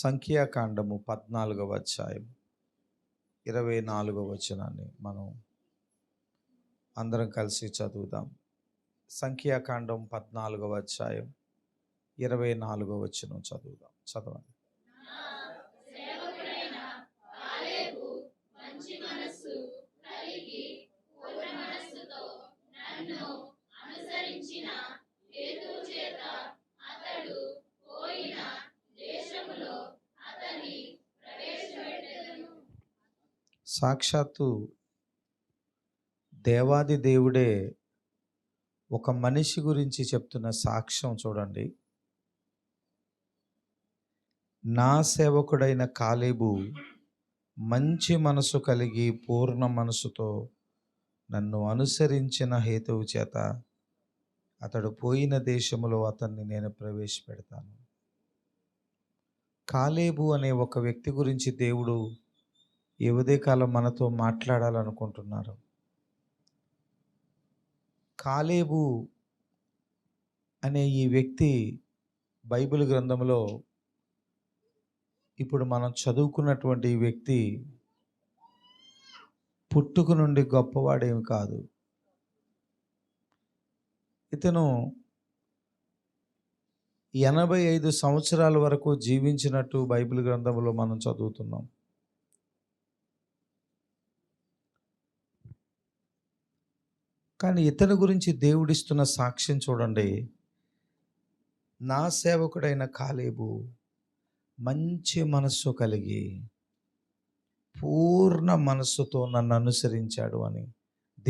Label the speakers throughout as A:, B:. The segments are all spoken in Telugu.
A: సంఖ్యాకాండము 14వ అధ్యాయం 24వ వచనాన్ని మనం అందరం కలిసి చదువుదాం. సంఖ్యాకాండం 14వ అధ్యాయం 24వ వచనం చదవండి. సాక్షాత్తు దేవాది దేవుడే ఒక మనిషి గురించి చెప్తున్న సాక్ష్యం చూడండి. నా సేవకుడైన కాలేబు మంచి మనసు కలిగి పూర్ణ మనసుతో నన్ను అనుసరించిన హేతువు చేత అతడు పోయిన దేశములో అతన్ని నేను ప్రవేశపెడతాను. కాలేబు అనే ఒక వ్యక్తి గురించి దేవుడు ఈ ఉదయకాలం మనతో మాట్లాడాలనుకుంటున్నారు. కాలేబు అనే ఈ వ్యక్తి బైబిల్ గ్రంథంలో ఇప్పుడు మనం చదువుకున్నటువంటి ఈ వ్యక్తి పుట్టుక నుండి గొప్పవాడేమి కాదు. ఇతను 85 సంవత్సరాల వరకు జీవించినట్టు బైబిల్ గ్రంథంలో మనం చదువుతున్నాం. కానీ ఇతని గురించి దేవుడిస్తున్న సాక్ష్యం చూడండి. నా సేవకుడైన కాలేబు మంచి మనస్సు కలిగి పూర్ణ మనస్సుతో నన్ను అనుసరించాడు అని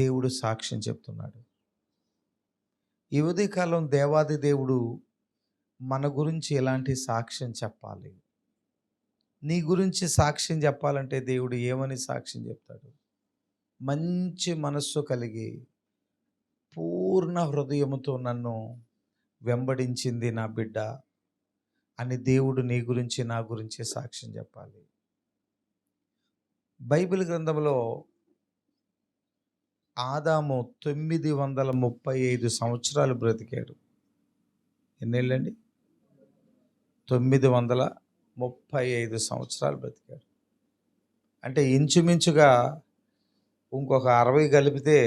A: దేవుడు సాక్ష్యం చెప్తున్నాడు. ఈ ఉదయకాలం దేవాది దేవుడు మన గురించి ఎలాంటి సాక్ష్యం చెప్పాలి? నీ గురించి సాక్ష్యం చెప్పాలంటే దేవుడు ఏమని సాక్ష్యం చెప్తాడు? మంచి మనస్సు కలిగి పూర్ణ హృదయముతో నన్ను వెంబడించింది నా బిడ్డ అని దేవుడు నీ గురించి నా గురించి సాక్ష్యం చెప్పాలి. బైబిల్ గ్రంథంలో ఆదాము 935 సంవత్సరాలు బ్రతికాడు. ఎన్నేళ్ళండి? 935 సంవత్సరాలు బ్రతికాడు. అంటే ఇంచుమించుగా ఇంకొక 60 కలిపితే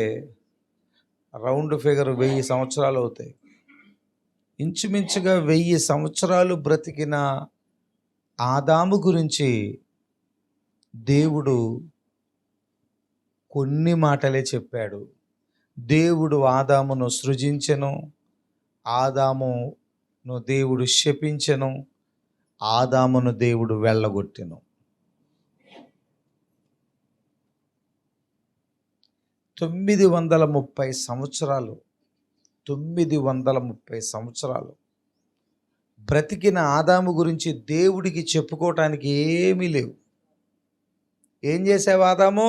A: రౌండ్ ఫిగర్ 1000 సంవత్సరాలు అవుతాయి. ఇంచుమించుగా 1000 సంవత్సరాలు బ్రతికిన ఆదాము గురించి దేవుడు కొన్ని మాటలే చెప్పాడు. దేవుడు ఆదామును సృజించెను, ఆదామును దేవుడు శపించెను, ఆదామును దేవుడు వెళ్ళగొట్టెను. 930 సంవత్సరాలు 930 సంవత్సరాలు బ్రతికిన ఆదాము గురించి దేవుడికి చెప్పుకోవటానికి ఏమీ లేవు. ఏం చేసావు ఆదాము?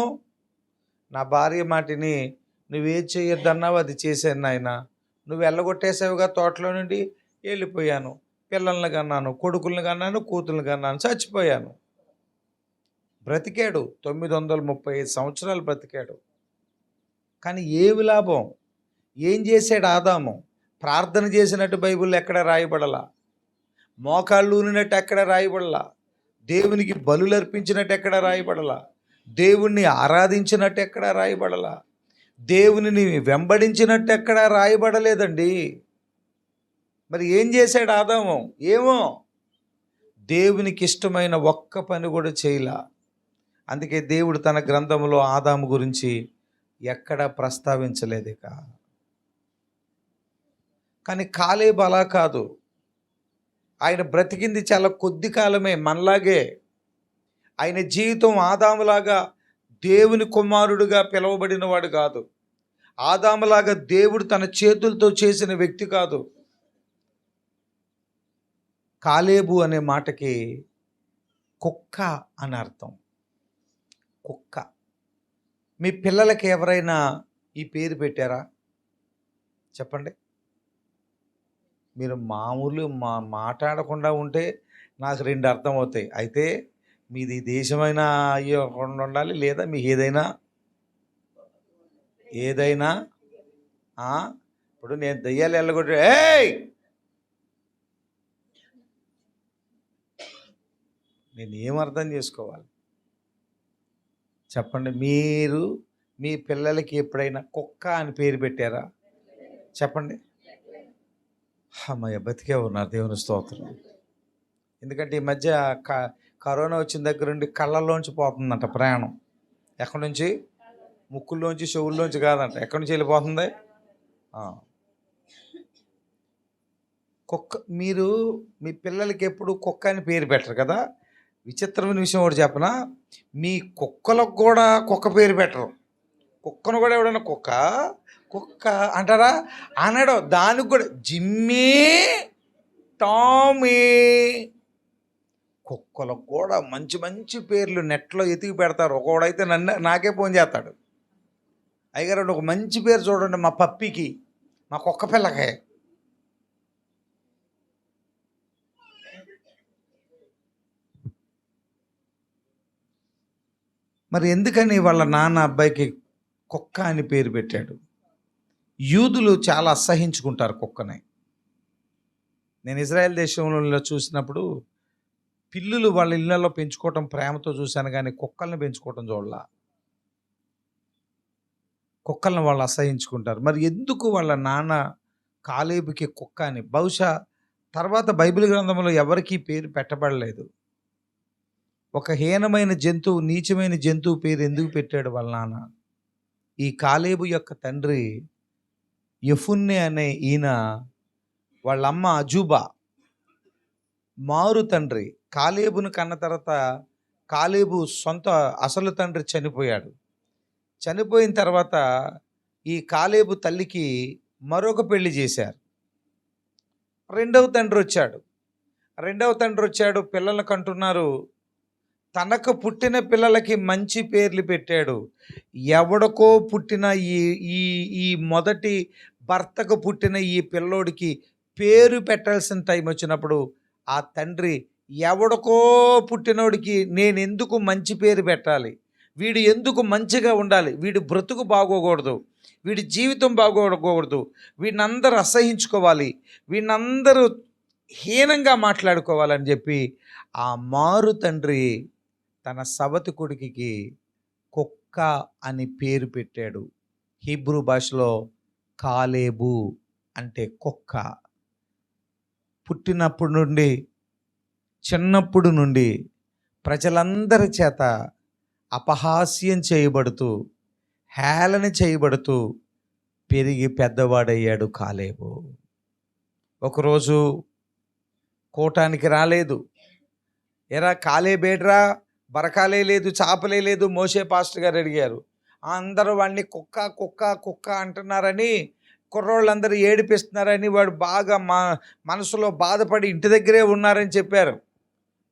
A: నా భార్య మాటిని నువ్వేం చేయొద్దన్నావు అది చేశాను నాయన. నువ్వు వెళ్ళగొట్టేసావుగా తోటలో నుండి, వెళ్ళిపోయాను. పిల్లల్ని కన్నాను, కొడుకుల్ని కన్నాను, కూతుర్ని కన్నాను, చచ్చిపోయాను. బ్రతికాడు 935 సంవత్సరాలు బ్రతికాడు. కానీ ఏమి లాభం? ఏం చేశాడు ఆదాము? ప్రార్థన చేసినట్టు బైబిల్లో ఎక్కడ రాయబడలా, మోకాళ్ళు ఊనినట్టు ఎక్కడ రాయబడలా, దేవునికి బలులు అర్పించినట్టు ఎక్కడ రాయబడలా, దేవుణ్ణి ఆరాధించినట్టు ఎక్కడ రాయబడలా, దేవునిని వెంబడించినట్టు ఎక్కడ రాయబడలేదండి. మరి ఏం చేశాడు ఆదాము? ఏమో, దేవునికి ఇష్టమైన ఒక్క పని కూడా చేయలా. అందుకే దేవుడు తన గ్రంథంలో ఆదాము గురించి ఎక్కడ ప్రస్తావించలేదు. కానీ కాలేబు అలా కాదు. ఆయన బ్రతికింది చాలా కొద్ది కాలమే, మనలాగే. ఆయన జీవితం ఆదాములాగా దేవుని కుమారుడుగా పిలువబడిన వాడు కాదు. ఆదాములాగా దేవుడు తన చేతులతో చేసిన వ్యక్తి కాదు. కాలేబు అనే మాటకి కుక్క అని అర్థం. కుక్క. మీ పిల్లలకి ఎవరైనా ఈ పేరు పెట్టారా? చెప్పండి. మీరు మామూలు మాట్లాడకుండా ఉంటే నాకు 2 అర్థం అవుతాయి. అయితే మీది దేశమైనా అయ్యకుండా ఉండాలి, లేదా మీకు ఏదైనా ఇప్పుడు నేను దయ్యాలు వెళ్ళగొట్టే నేను ఏం అర్థం చేసుకోవాలి చెప్పండి? మీరు మీ పిల్లలకి ఎప్పుడైనా కుక్క అని పేరు పెట్టారా? చెప్పండి. అమ్మయ్య, బతికే ఉన్నారు, దేవుని స్తోత్రం. ఎందుకంటే ఈ మధ్య కరోనా వచ్చిన దగ్గర నుండి కళ్ళల్లోంచి పోతుందంట ప్రయాణం. ఎక్కడి నుంచి? ముక్కుల్లోంచి, చెవుల్లోంచి కాదంట. ఎక్కడి నుంచి వెళ్ళిపోతుంది? కుక్క. మీరు మీ పిల్లలకి ఎప్పుడు కుక్క అని పేరు పెట్టరు కదా. విచిత్రమైన విషయం ఒకటి చెప్పనా? మీ కుక్కలకు కూడా కుక్క పేరు పెట్టరు. కుక్కను కూడా ఎవడన్నా కుక్క కుక్క అంటారా? అనడు. దానికి కూడా జిమ్మీ, టామీ. కుక్కలకు కూడా మంచి మంచి పేర్లు నెట్లో ఎతికి పెడతారు. ఒకడైతే నాకే ఫోన్ చేస్తాడు, అయ్యగారు ఒక మంచి పేరు చూడండి మా పప్పికి, మా కుక్క పిల్లకే. మరి ఎందుకని వాళ్ళ నాన్న అబ్బాయికి కుక్క అని పేరు పెట్టాడు? యూదులు చాలా అసహించుకుంటారు కుక్కని. నేను ఇజ్రాయెల్ దేశంలో చూసినప్పుడు పిల్లులు వాళ్ళ ఇళ్ళల్లో పెంచుకోవటం ప్రేమతో చూశాను, కానీ కుక్కల్ని పెంచుకోవటం చూడలా. కుక్కల్ని వాళ్ళు అసహించుకుంటారు. మరి ఎందుకు వాళ్ళ నాన్న కాలేబుకి కుక్క అని? బహుశా తర్వాత బైబిల్ గ్రంథంలో ఎవరికీ పేరు పెట్టబడలేదు. ఒక హీనమైన జంతువు, నీచమైన జంతువు పేరు ఎందుకు పెట్టాడు వాళ్ళ నాన్న? ఈ కాలేబు యొక్క తండ్రి యెఫున్నె అనే ఈయన, వాళ్ళ అమ్మ అజూబా మారు తండ్రి. కాలేబును కన్న తర్వాత కాలేబు సొంత అసలు తండ్రి చనిపోయాడు. చనిపోయిన తర్వాత ఈ కాలేబు తల్లికి మరొక పెళ్లి చేశారు. రెండవ తండ్రి వచ్చాడు. పిల్లలు కంటున్నారు. తనకు పుట్టిన పిల్లలకి మంచి పేర్లు పెట్టాడు. ఎవడికో పుట్టిన ఈ మొదటి భర్తకు పుట్టిన ఈ పిల్లోడికి పేరు పెట్టాల్సిన టైం వచ్చినప్పుడు ఆ తండ్రి ఎవడికో పుట్టినోడికి నేను ఎందుకు మంచి పేరు పెట్టాలి, వీడు ఎందుకు మంచిగా ఉండాలి, వీడి బ్రతుకు బాగోకూడదు, వీడి జీవితం బాగోకూడదు, వీడిని అందరూ అసహించుకోవాలి, వీడిని అందరూ హీనంగా మాట్లాడుకోవాలని చెప్పి ఆ మారు తండ్రి తన సవతి కొడుకుకి కుక్క అని పేరు పెట్టాడు. హీబ్రూ భాషలో కాలేబు అంటే కుక్క. చిన్నప్పుడు నుండి ప్రజలందరి చేత అపహాస్యం చేయబడుతూ, హేళన చేయబడుతూ పెరిగి పెద్దవాడయ్యాడు కాలేబు. ఒకరోజు కోటానికి రాలేదు. ఎరా కాలేబేడ్రా, బరకాలే లేదు, చాపలే లేదు, మోషే పాస్టర్ గారు అడిగారు. అందరూ వాడిని కుక్క కుక్క కుక్క అంటున్నారని, కుర్రోళ్ళందరూ ఏడిపిస్తున్నారని వాడు బాగా మనసులో బాధపడి ఇంటి దగ్గరే ఉన్నారని చెప్పారు.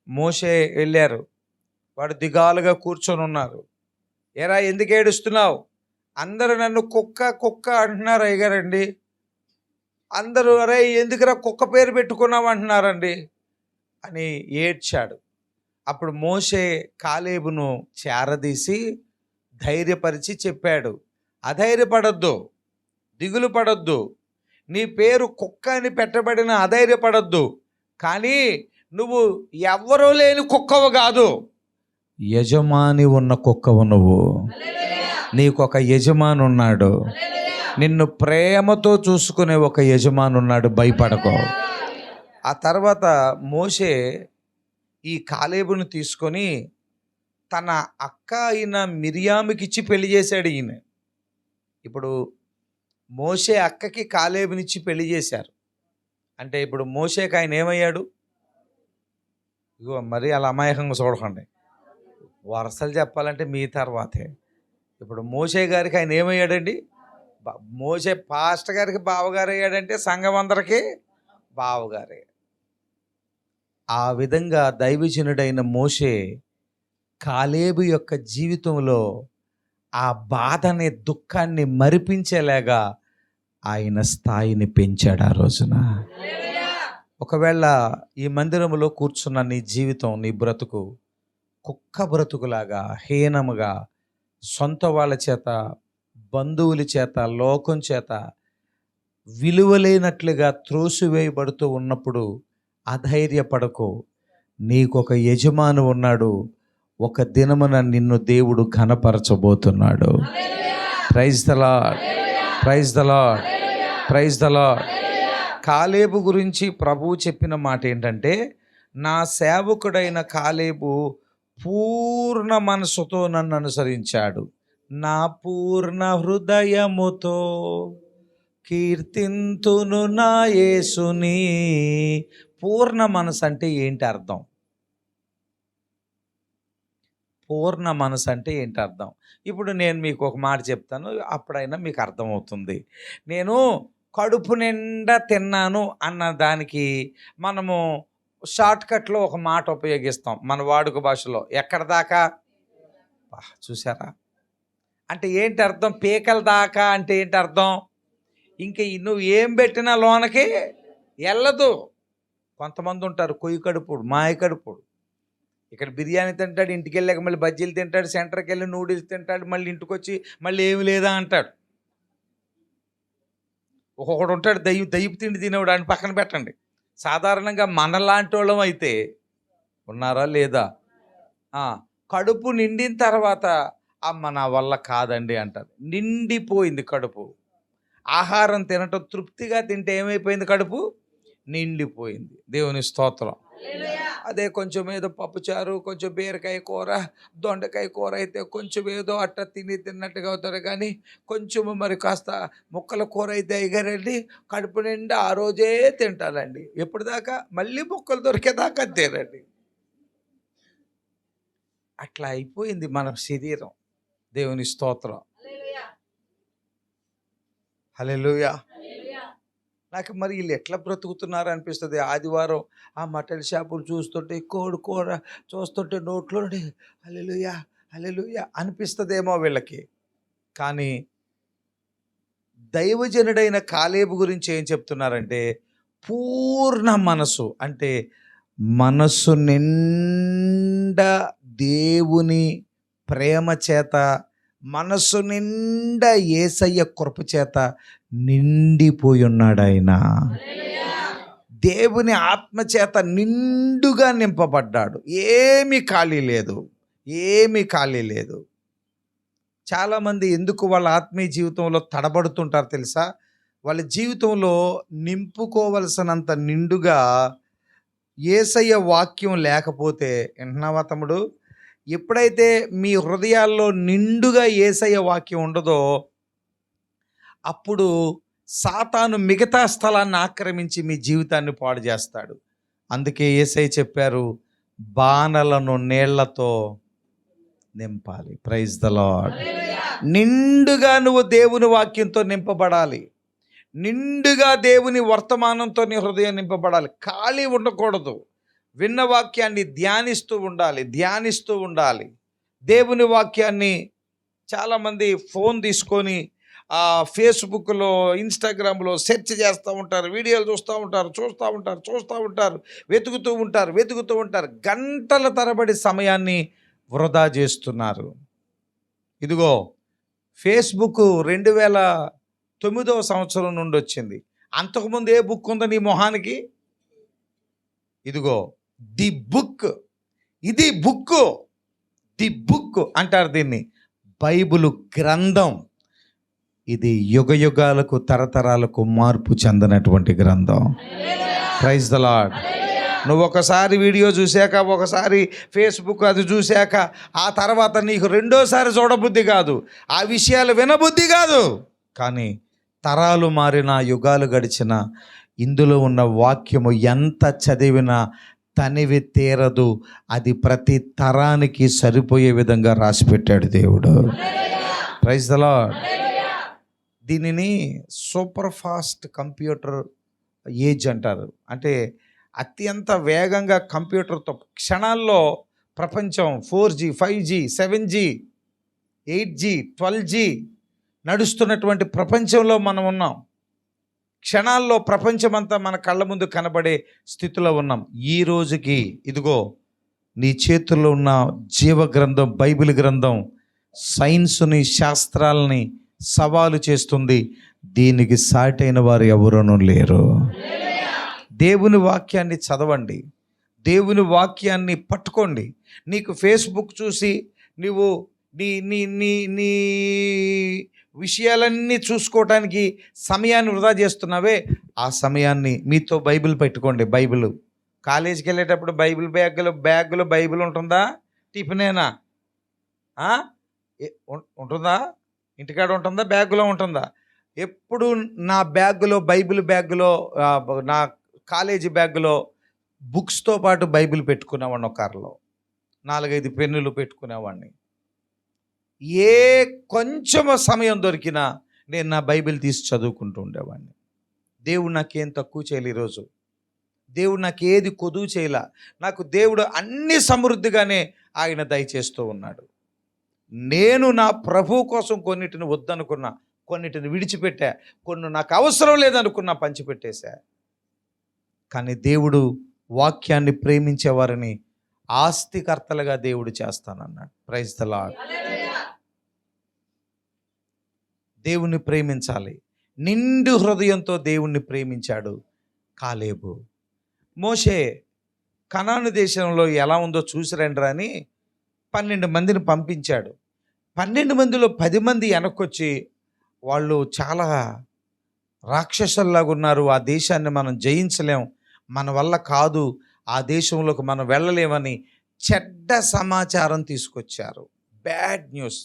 A: మోషే వెళ్ళారు. వాడు దిగాలుగా కూర్చొని ఉన్నారు. ఎరా ఎందుకు ఏడుస్తున్నావు? అందరూ నన్ను కుక్క కుక్క అంటున్నారు అయ్యగారండి. అందరూ అరే ఎందుకురా కుక్క పేరు పెట్టుకున్నావు అంటున్నారండి అని ఏడ్చాడు. అప్పుడు మోషే కాలేబును చేరదీసి ధైర్యపరిచి చెప్పాడు, అధైర్యపడొద్దు, దిగులు పడొద్దు, నీ పేరు కుక్క అని పెట్టబడిన అధైర్యపడొద్దు, కానీ నువ్వు ఎవ్వరూ లేని కుక్కవు కాదు, యజమాని ఉన్న కుక్కవు. నువ్వు, నీకొక యజమాని ఉన్నాడు, నిన్ను ప్రేమతో చూసుకునే ఒక యజమాని ఉన్నాడు, భయపడకో. ఆ తర్వాత మోషే ఈ కాలేబును తీసుకొని తన అక్క అయిన మిరియాముకిచ్చి పెళ్లి చేశాడు ఈయన. ఇప్పుడు మోషే అక్కకి కాలేబునిచ్చి పెళ్లి చేశారు అంటే ఇప్పుడు మోషేకి ఆయన ఏమయ్యాడు? ఇగో మరి అలా అమాయకంగా చూడకండి, వరుసలు చెప్పాలంటే మీ తర్వాతే. ఇప్పుడు మోషే గారికి ఆయన ఏమయ్యాడండి? మోషే పాస్టర్ గారికి బావగారు అయ్యాడంటే సంఘం అందరికీ బావగారే. ఆ విధంగా దైవజనుడైన మోషే కాలేబు యొక్క జీవితంలో ఆ బాధని, దుఃఖాన్ని మరిపించేలాగా ఆయన స్థాయిని పెంచాడు ఆ రోజున. ఒకవేళ ఈ మందిరంలో కూర్చున్న నీ జీవితం, నీ బ్రతుకు కుక్క బ్రతుకులాగా హీనముగా, సొంత వాళ్ళ చేత, బంధువుల చేత, లోకం చేత విలువలేనట్లుగా త్రోసివేయబడుతూ ఉన్నప్పుడు అధైర్యపడకు. నీకొక యజమాని ఉన్నాడు. ఒక దినమున నిన్ను దేవుడు ఘనపరచబోతున్నాడు. Praise the lord, praise the lord, praise the Lord. Caleb గురించి ప్రభువు చెప్పిన మాట ఏంటంటే, నా సేవకుడైన కాలేబు పూర్ణ మనసుతో నన్ను అనుసరించాడు. నా పూర్ణ హృదయముతో కీర్తింతును నా యేసుని. పూర్ణ మనసు అంటే ఏంటి అర్థం? పూర్ణ మనసు అంటే ఏంటి అర్థం? ఇప్పుడు నేను మీకు ఒక మాట చెప్తాను, అప్పుడైనా మీకు అర్థమవుతుంది. నేను కడుపు నిండా తిన్నాను అన్న దానికి మనము షార్ట్కట్లో ఒక మాట ఉపయోగిస్తాం మన వాడుక భాషలో. ఎక్కడ దాకా? చూసారా? అంటే ఏంటి అర్థం? పీకల దాకా అంటే ఏంటి అర్థం? ఇంక నువ్వు ఏం పెట్టినా లోనకి వెళ్ళదు. కొంతమంది ఉంటారు కొయ్యి కడుపుడు, మాయ కడుపుడు. ఇక్కడ బిర్యానీ తింటాడు, ఇంటికి వెళ్ళాక మళ్ళీ బజ్జీలు తింటాడు, సెంటర్కి వెళ్ళి నూడిల్స్ తింటాడు, మళ్ళీ ఇంటికి వచ్చి మళ్ళీ ఏమి లేదా అంటాడు. ఒక్కొక్కడు ఉంటాడు దయ్యపు తిండి తినేవాడు, అని పక్కన పెట్టండి. సాధారణంగా మనలాంటి వాళ్ళం అయితే ఉన్నారా లేదా? కడుపు నిండిన తర్వాత అమ్మ నా వల్ల కాదండి అంటారు. నిండిపోయింది కడుపు. ఆహారం తినటం తృప్తిగా తింటే ఏమైపోయింది? కడుపు నిండిపోయింది. దేవుని స్తోత్రం. అదే కొంచెం ఏదో పప్పుచారు, కొంచెం బీరకాయ కూర, దొండకాయ కూర అయితే కొంచెం ఏదో అట్ట తిన్నట్టుగా అవుతారు. కానీ కొంచెము మరి కాస్త ముక్కల కూర అయితే అయ్యారండి కడుపు నిండా ఆ రోజే తింటారండి. ఎప్పటిదాకా? మళ్ళీ ముక్కలు దొరికేదాకా తినండి. అట్లా అయిపోయింది మన శరీరం. దేవుని స్తోత్రం. హల్లెలూయా. నాకు మరి వీళ్ళు ఎట్లా బ్రతుకుతున్నారు అనిపిస్తుంది. ఆదివారం ఆ మటన్ షాపులు చూస్తుంటే, కోడి కూర చూస్తుంటే నోట్లో హల్లెలూయా హల్లెలూయా అనిపిస్తుందేమో వీళ్ళకి. కానీ దైవజనుడైన కాలేబు గురించి ఏం చెప్తున్నారంటే, పూర్ణ మనసు అంటే మనసు నిండా దేవుని ప్రేమ చేత, మనసు నిండా యేసయ్య కృప చేత నిండిపోయి ఉన్నాడు. ఆయన దేవుని ఆత్మ చేత నిండుగా నింపబడ్డాడు. ఏమీ ఖాళీ లేదు, ఏమీ ఖాళీ లేదు. చాలామంది ఎందుకు వాళ్ళ ఆత్మీయ జీవితంలో తడబడుతుంటారు తెలుసా? వాళ్ళ జీవితంలో నింపుకోవలసినంత నిండుగా యేసయ్య వాక్యం లేకపోతే, వింటున్నావా తమ్ముడు? ఎప్పుడైతే మీ హృదయాల్లో నిండుగా యేసయ్య వాక్యం ఉండదో, అప్పుడు సాతాను మిగతా స్థలాన్ని ఆక్రమించి మీ జీవితాన్ని పాడు చేస్తాడు. అందుకే యేసయ్య చెప్పారు, బానలను నీళ్లతో నింపాలి. Praise the Lord. నిండుగా నువ్వు దేవుని వాక్యంతో నింపబడాలి. నిండుగా దేవుని వర్తమానంతో నీ హృదయం నింపబడాలి. ఖాళీ ఉండకూడదు. విన్న వాక్యాన్ని ధ్యానిస్తూ ఉండాలి. దేవుని వాక్యాన్ని చాలామంది ఫోన్ తీసుకొని ఫేస్బుక్లో, ఇన్స్టాగ్రామ్లో సెర్చ్ చేస్తూ ఉంటారు, వీడియోలు చూస్తూ ఉంటారు, వెతుకుతూ ఉంటారు. గంటల తరబడి సమయాన్ని వృధా చేస్తున్నారు. ఇదిగో ఫేస్బుక్ 2009 సంవత్సరం నుండి వచ్చింది. అంతకుముందు ఏ బుక్ ఉందో నీ మొహానికి? ఇదిగో ది బుక్. ఇది బుక్, ది బుక్ అంటారు దీన్ని. బైబిలు గ్రంథం. ఇది యుగ యుగాలకు, తరతరాలకు మార్పు చెందినటువంటి గ్రంథం. Praise the Lord. నువ్వు ఒకసారి వీడియో చూశాక, ఒకసారి ఫేస్బుక్ అది చూశాక, ఆ తర్వాత నీకు రెండోసారి చూడబుద్ధి కాదు, ఆ విషయాలు వినబుద్ధి కాదు. కానీ తరాలు మారిన, యుగాలు గడిచిన, ఇందులో ఉన్న వాక్యము ఎంత చదివినా తనివి తీరదు. అది ప్రతి తరానికి సరిపోయే విధంగా రాసిపెట్టాడు దేవుడు. Praise the Lord. దీనిని సూపర్ ఫాస్ట్ కంప్యూటర్ ఏజ్ అంటారు. అంటే అత్యంత వేగంగా కంప్యూటర్తో క్షణాల్లో ప్రపంచం 4G, 5G, 7G, 8G, 12G నడుస్తున్నటువంటి ప్రపంచంలో మనం ఉన్నాం. క్షణాల్లో ప్రపంచమంతా మన కళ్ళ ముందు కనబడే స్థితిలో ఉన్నాం. ఈ రోజుకి ఇదిగో నీ చేతుల్లో ఉన్న జీవ గ్రంథం, బైబిల్ గ్రంథం సైన్స్ని, శాస్త్రాలని సవాలు చేస్తుంది. దీనికి సాటైన వారు ఎవరూ లేరు. దేవుని వాక్యాన్ని చదవండి, దేవుని వాక్యాన్ని పట్టుకోండి. నీకు ఫేస్బుక్ చూసి నువ్వు నీ నీ నీ నీ విషయాలన్నీ చూసుకోవటానికి సమయాన్ని వృధా చేస్తున్నావే, ఆ సమయాన్ని మీతో బైబిల్ పెట్టుకోండి. బైబిల్ కాలేజీకి వెళ్ళేటప్పుడు బైబిల్ బ్యాగ్లో బైబిల్ ఉంటుందా? టిఫినేనా? ఉంటుందా? ఇంటికాడ ఉంటుందా? బ్యాగ్లో ఉంటుందా? ఎప్పుడు నా బ్యాగ్లో నా కాలేజీ బ్యాగ్లో బుక్స్తో పాటు బైబిల్ పెట్టుకునేవాడిని. ఒక కారులో 4-5 పెన్నులు పెట్టుకునేవాడిని. ఏ కొంచెం సమయం దొరికినా నేను నా బైబిల్ తీసి చదువుకుంటూ ఉండేవాడిని. దేవుడు నాకేం తక్కువ చేయలే. ఈరోజు దేవుడు నాకు ఏది కొదువు చేయలే. నాకు దేవుడు అన్ని సమృద్ధిగానే ఆయన దయచేస్తూ ఉన్నాడు. నేను నా ప్రభు కోసం కొన్నిటిని వద్దనుకున్నా, కొన్నిటిని విడిచిపెట్టా, కొన్ని నాకు అవసరం లేదనుకున్నా పంచిపెట్టేశా. కానీ దేవుడు వాక్యాన్ని ప్రేమించేవారిని ఆస్తికర్తలుగా దేవుడు చేస్తానన్నాడు. Praise the Lord. దేవుణ్ణి ప్రేమించాలి. నిండు హృదయంతో దేవుణ్ణి ప్రేమించాడు కాలేబు. మోషే కనాను దేశంలో ఎలా ఉందో చూసి రండిరా అని 12 మందిని పంపించాడు. 12 మందిలో 10 మంది వెనక్కొచ్చి వాళ్ళు చాలా రాక్షసుల్లాగా ఉన్నారు, ఆ దేశాన్ని మనం జయించలేం, మన వల్ల కాదు, ఆ దేశంలోకి మనం వెళ్ళలేమని చెడ్డ సమాచారం తీసుకొచ్చారు. Bad news.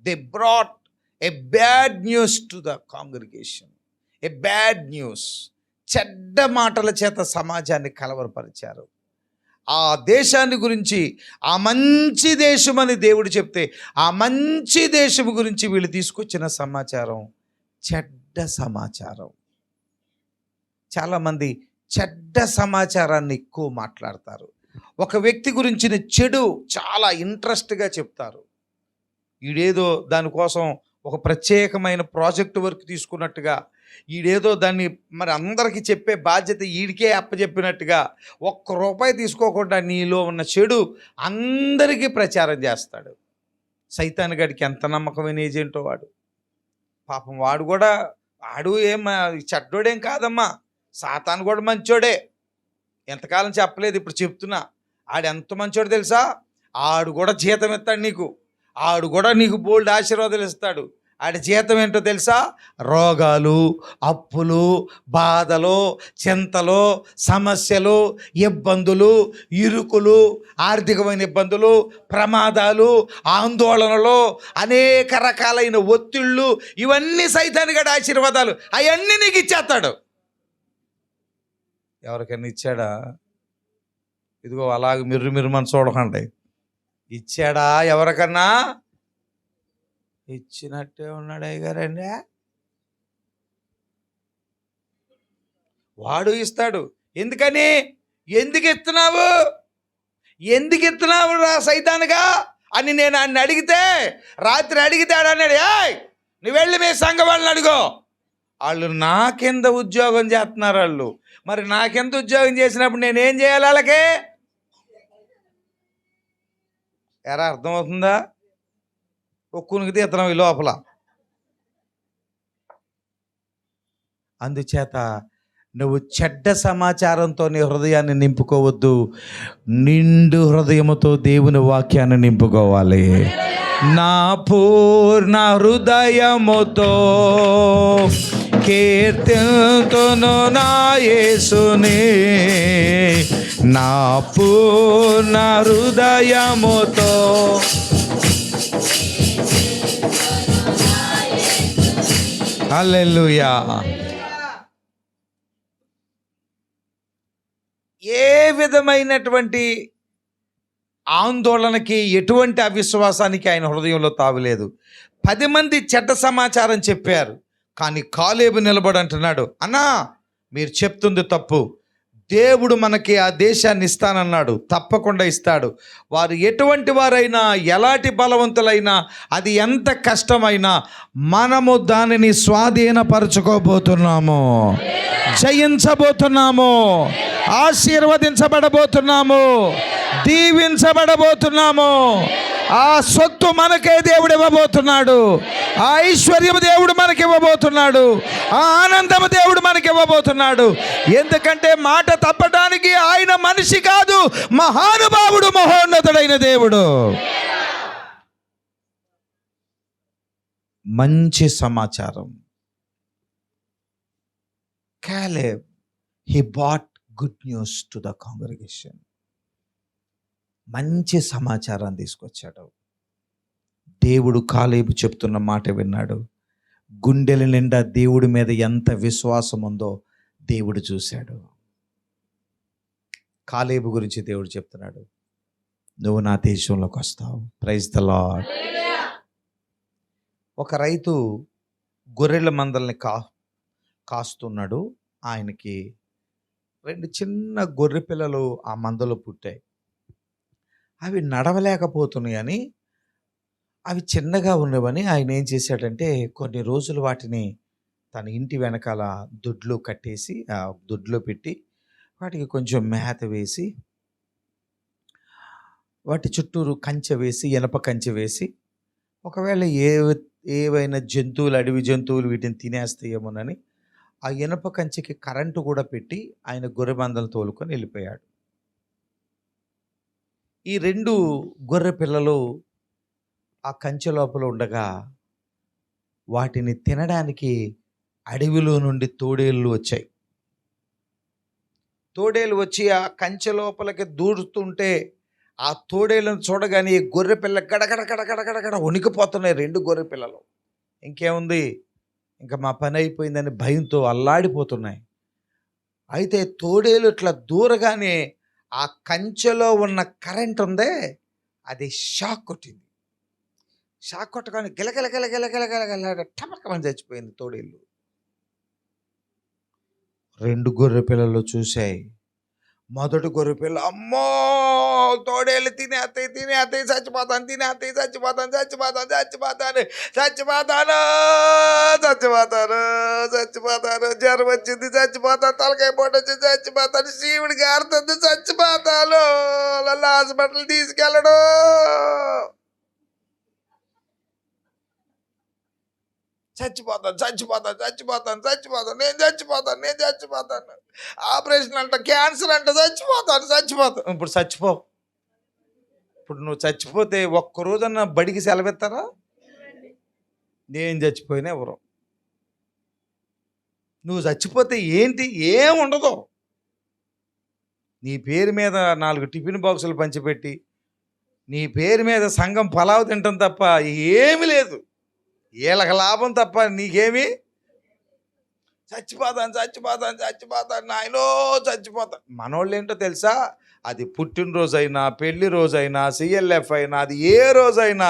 A: They brought A bad news to the congregation. A bad news. చెడ్డ మాటల చేత సమాజాన్ని కలవరపరిచారు. ఆ దేశాన్ని గురించి, ఆ మంచి దేశం అని దేవుడు చెప్తే, ఆ మంచి దేశం గురించి వీళ్ళు తీసుకొచ్చిన సమాచారం చెడ్డ సమాచారం. చాలామంది చెడ్డ సమాచారాన్ని ఎక్కువ మాట్లాడతారు. ఒక వ్యక్తి గురించిన చెడు చాలా ఇంట్రెస్ట్గా చెప్తారు. ఈడేదో దానికోసం ఒక ప్రత్యేకమైన ప్రాజెక్టు వర్క్ తీసుకున్నట్టుగా, ఈడేదో దాన్ని మరి అందరికీ చెప్పే బాధ్యత ఈడికే అప్పచెప్పినట్టుగా, ₹1 తీసుకోకుండా నీలో ఉన్న చెడు అందరికీ ప్రచారం చేస్తాడు. సైతాన్ గడికి ఎంత నమ్మకమైన ఏజెంటో వాడు. పాపం వాడు ఏం చెడ్డోడేం కాదమ్మా, సాతాను కూడా మంచోడే. ఎంతకాలం చెప్పలేదు, ఇప్పుడు చెప్తున్నా. ఆడు ఎంత మంచోడు తెలుసా? ఆడు కూడా జీతం ఇస్తాడు నీకు. ఆడు కూడా నీకు బోల్డ్ ఆశీర్వాదాలు ఇస్తాడు. ఆడి జీతం ఏంటో తెలుసా? రోగాలు, అప్పులు, బాధలు, చింతలు, సమస్యలు, ఇబ్బందులు, ఇరుకులు, ఆర్థికమైన ఇబ్బందులు, ప్రమాదాలు, ఆందోళనలు, అనేక రకాలైన ఒత్తిళ్ళు, ఇవన్నీ సైతానిగాడి ఆశీర్వాదాలు. అవన్నీ నీకు ఇచ్చేస్తాడు. ఎవరికైనా ఇచ్చాడా? ఇదిగో అలాగ మిర్రు మన చూడకండి. ఇచ్చాడా? ఎవరికన్నా ఇచ్చినట్టే ఉన్నాడు అయ్యగారండి. వాడు ఇస్తాడు. ఎందుకని? ఎందుకు ఇస్తున్నావు రా సైతానుగా అని నేను ఆయన అడిగితే, రాత్రి అడిగితే అన్నాడు, నువ్వు వెళ్ళి మీ సంఘ వాళ్ళని అడుగో. వాళ్ళు నా కింద ఉద్యోగం చేస్తున్నారు. వాళ్ళు మరి నా కింద ఉద్యోగం చేసినప్పుడు నేనేం చేయాలి? వాళ్ళకే ఎరా అర్థమవుతుందా? ఒక్కునికి తీస్తున్నాం ఈ లోపల. అందుచేత నువ్వు చెడ్డ సమాచారంతో నీ హృదయాన్ని నింపుకోవద్దు. నిండు హృదయముతో దేవుని వాక్యాన్ని నింపుకోవాలి. నా పూర్ణ హృదయముతో కీర్తింతును నా యేసుని, నా పూర్ణ హృదయముతో. హల్లెలూయా. ఏ విధమైనటువంటి ఆందోళనకి, ఎటువంటి అవిశ్వాసానికి ఆయన హృదయంలో తావులేదు. 10 మంది చెడ్డ సమాచారం చెప్పారు, కానీ కాలేబు నిలబడి అంటున్నాడు, అన్నా మీరు చెప్తుంది తప్పు, దేవుడు మనకి ఆ దేశాన్ని ఇస్తానన్నాడు, తప్పకుండా ఇస్తాడు. వారు ఎటువంటి వారైనా, ఎలాంటి బలవంతులైనా, అది ఎంత కష్టమైనా మనము దానిని స్వాధీనపరచుకోబోతున్నాము, జయించబోతున్నాము, ఆశీర్వదించబడబోతున్నాము, దీవించబడబోతున్నాము. ఆ సొత్తు మనకే దేవుడు ఇవ్వబోతున్నాడు. ఆ ఐశ్వర్యము దేవుడు మనకి ఇవ్వబోతున్నాడు. ఆ ఆనందము దేవుడు మనకి ఇవ్వబోతున్నాడు. ఎందుకంటే మాట తప్పడానికి ఆయన మనిషి కాదు, మహానుభావుడు, మహోన్నతుడైన దేవుడు. మంచి సమాచారం. Caleb, he brought good news to the congregation. మంచి సమాచారాన్ని తీసుకొచ్చాడు. దేవుడు కాలేబు చెప్తున్న మాట విన్నాడు. గుండెల నిండా దేవుడి మీద ఎంత విశ్వాసం ఉందో దేవుడు చూశాడు. కాలేబు గురించి దేవుడు చెప్తున్నాడు, నువ్వు నా దేశంలోకి వస్తావు. Praise the Lord. ఒక రైతు గొర్రెల మందల్ని కాస్తున్నాడు. ఆయనకి 2 చిన్న గొర్రె పిల్లలు ఆ మందలో పుట్టాయి. అవి నడవలేకపోతున్నాయి అని, అవి చిన్నగా ఉన్నవని ఆయన ఏం చేశాడంటే కొన్ని రోజులు వాటిని తన ఇంటి వెనకాల దొడ్లో కట్టేసి, ఆ దొడ్లో పెట్టి వాటికి కొంచెం మేత వేసి, వాటి చుట్టూరు కంచె వేసి, ఇనప కంచె వేసి, ఒకవేళ ఏవైనా జంతువులు, అడవి జంతువులు వీటిని తినేస్తాయేమోనని ఆ ఇనప కంచెకి కరెంటు కూడా పెట్టి ఆయన గొర్రె మందలు తోలుకొని వెళ్ళిపోయాడు. ఈ 2 గొర్రె పిల్లలు ఆ కంచె లోపల ఉండగా వాటిని తినడానికి అడవిలో నుండి తోడేళ్ళు వచ్చాయి. తోడేళ్ళు వచ్చి ఆ కంచె లోపలికి దూరుతుంటే ఆ తోడేళ్ళను చూడగానే ఈ గొర్రె పిల్ల గడగడ గడగడ గడగడ వణికిపోతున్నాయి 2 గొర్రె పిల్లలు. ఇంకేముంది, ఇంకా మా పని అయిపోయిందని భయంతో అల్లాడిపోతున్నాయి. అయితే తోడేలు ఇట్లా దూరగానే ఆ కంచెలో ఉన్న కరెంట్ ఉందే, అది షాక్ కొట్టింది. షాక్ కొట్టగానే గిలగిల గిలగిల గిలగిల టమటమని చచ్చిపోయింది తోడేళ్ళు. 2 గొర్రె పిల్లలు చూశాయి. మొదటి గొర్రె పిల్ల, అమ్మో తోడేళ్ళు తినేస్తాయి చచ్చిపోతాను, జ్వరం వచ్చింది చచ్చిపోతాను, తలకాయ పోటు వచ్చింది చచ్చిపోతాను, శివుడికి గారుతుంది చచ్చిపోతాను, హాస్పిటల్ తీసుకెళ్ళడు. చచ్చిపోతాను, నేను చచ్చిపోతాను, ఆపరేషన్ అంట, క్యాన్సర్ అంట, చచ్చిపోతాను. ఇప్పుడు చచ్చిపో. ఇప్పుడు నువ్వు చచ్చిపోతే ఒక్కరోజన్నా బడికి సెలవెత్తారా? నేను చచ్చిపోయినా ఎవరు. నువ్వు చచ్చిపోతే ఏంటి, ఏం ఉండదు. నీ పేరు మీద 4 టిఫిన్ బాక్సులు పంచిపెట్టి నీ పేరు మీద సంఘం పలావు తింటాం తప్ప ఏమీ లేదు. వీళ్ళకి లాభం తప్ప నీకేమి. చచ్చిపోతాను నాయనో చచ్చిపోతాను. మనోళ్ళు ఏంటో తెలుసా, అది పుట్టినరోజైనా, పెళ్లి రోజైనా, CLF అయినా, అది ఏ రోజైనా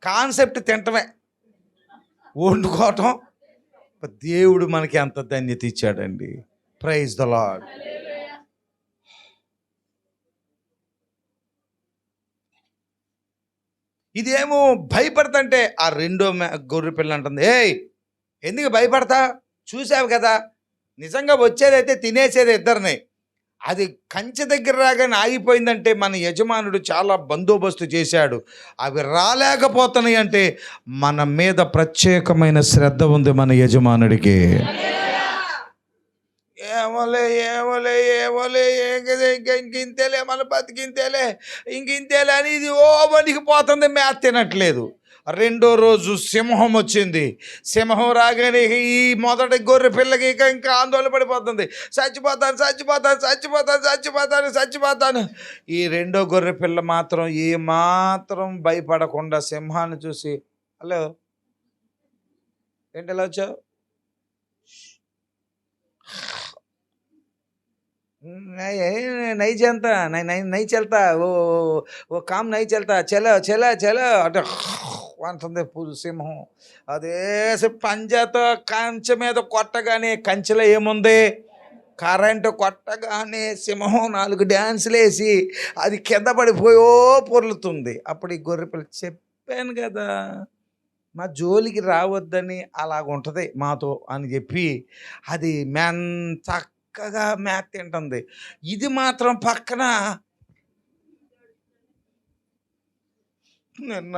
A: కాన్సెప్ట్ తింటమే, వండుకోవటం. దేవుడు మనకి ఎంత ధన్యత ఇచ్చాడండి. Praise the Lord. ఇదేమో భయపడతంటే ఆ 2 గొర్రె పిల్ల అంటుంది, ఏయ్ ఎందుకు భయపడతా, చూసావు కదా, నిజంగా వచ్చేదైతే తినేసేది ఇద్దరిని. అది కంచె దగ్గర రాగానే ఆగిపోయిందంటే మన యజమానుడు చాలా బందోబస్తు చేశాడు. అవి రాలేకపోతున్నాయి అంటే మన మీద ప్రత్యేకమైన శ్రద్ధ ఉంది మన యజమానుడికి. ఏమోలే ఇంకింతేలే మన ఇంకింతేలే అని ఇది వనికి పోతుంది, మేత తినట్లేదు. 2వ రోజు సింహం వచ్చింది. సింహం రాగానే ఈ మొదటి గొర్రె పిల్లకి ఇంకా ఆందోళన పడిపోతుంది. చచ్చిపోతాను. ఈ 2వ గొర్రె పిల్ల మాత్రం ఏమాత్రం భయపడకుండా సింహాన్ని చూసి, హలో ఏంటి ఎలా వచ్చావు, नहीं जानता नहीं चलता वो काम नहीं चलता चलो అంటే అంటుంది సింహం. అదేసి పంజాతో కంచె మీద కొట్టగానే, కంచెలో ఏముంది, కరెంటు కొట్టగానే సింహం 4 డ్యాన్సులు వేసి అది కింద పడిపోయో పొర్లుతుంది. అప్పుడు ఈ గొర్రెపిల్ల, చెప్పాను కదా మా జోలికి రావద్దని, అలాగుంటుంది మాతో అని చెప్పి అది చక్కగా మేత తింటుంది. ఇది మాత్రం పక్కన నిన్న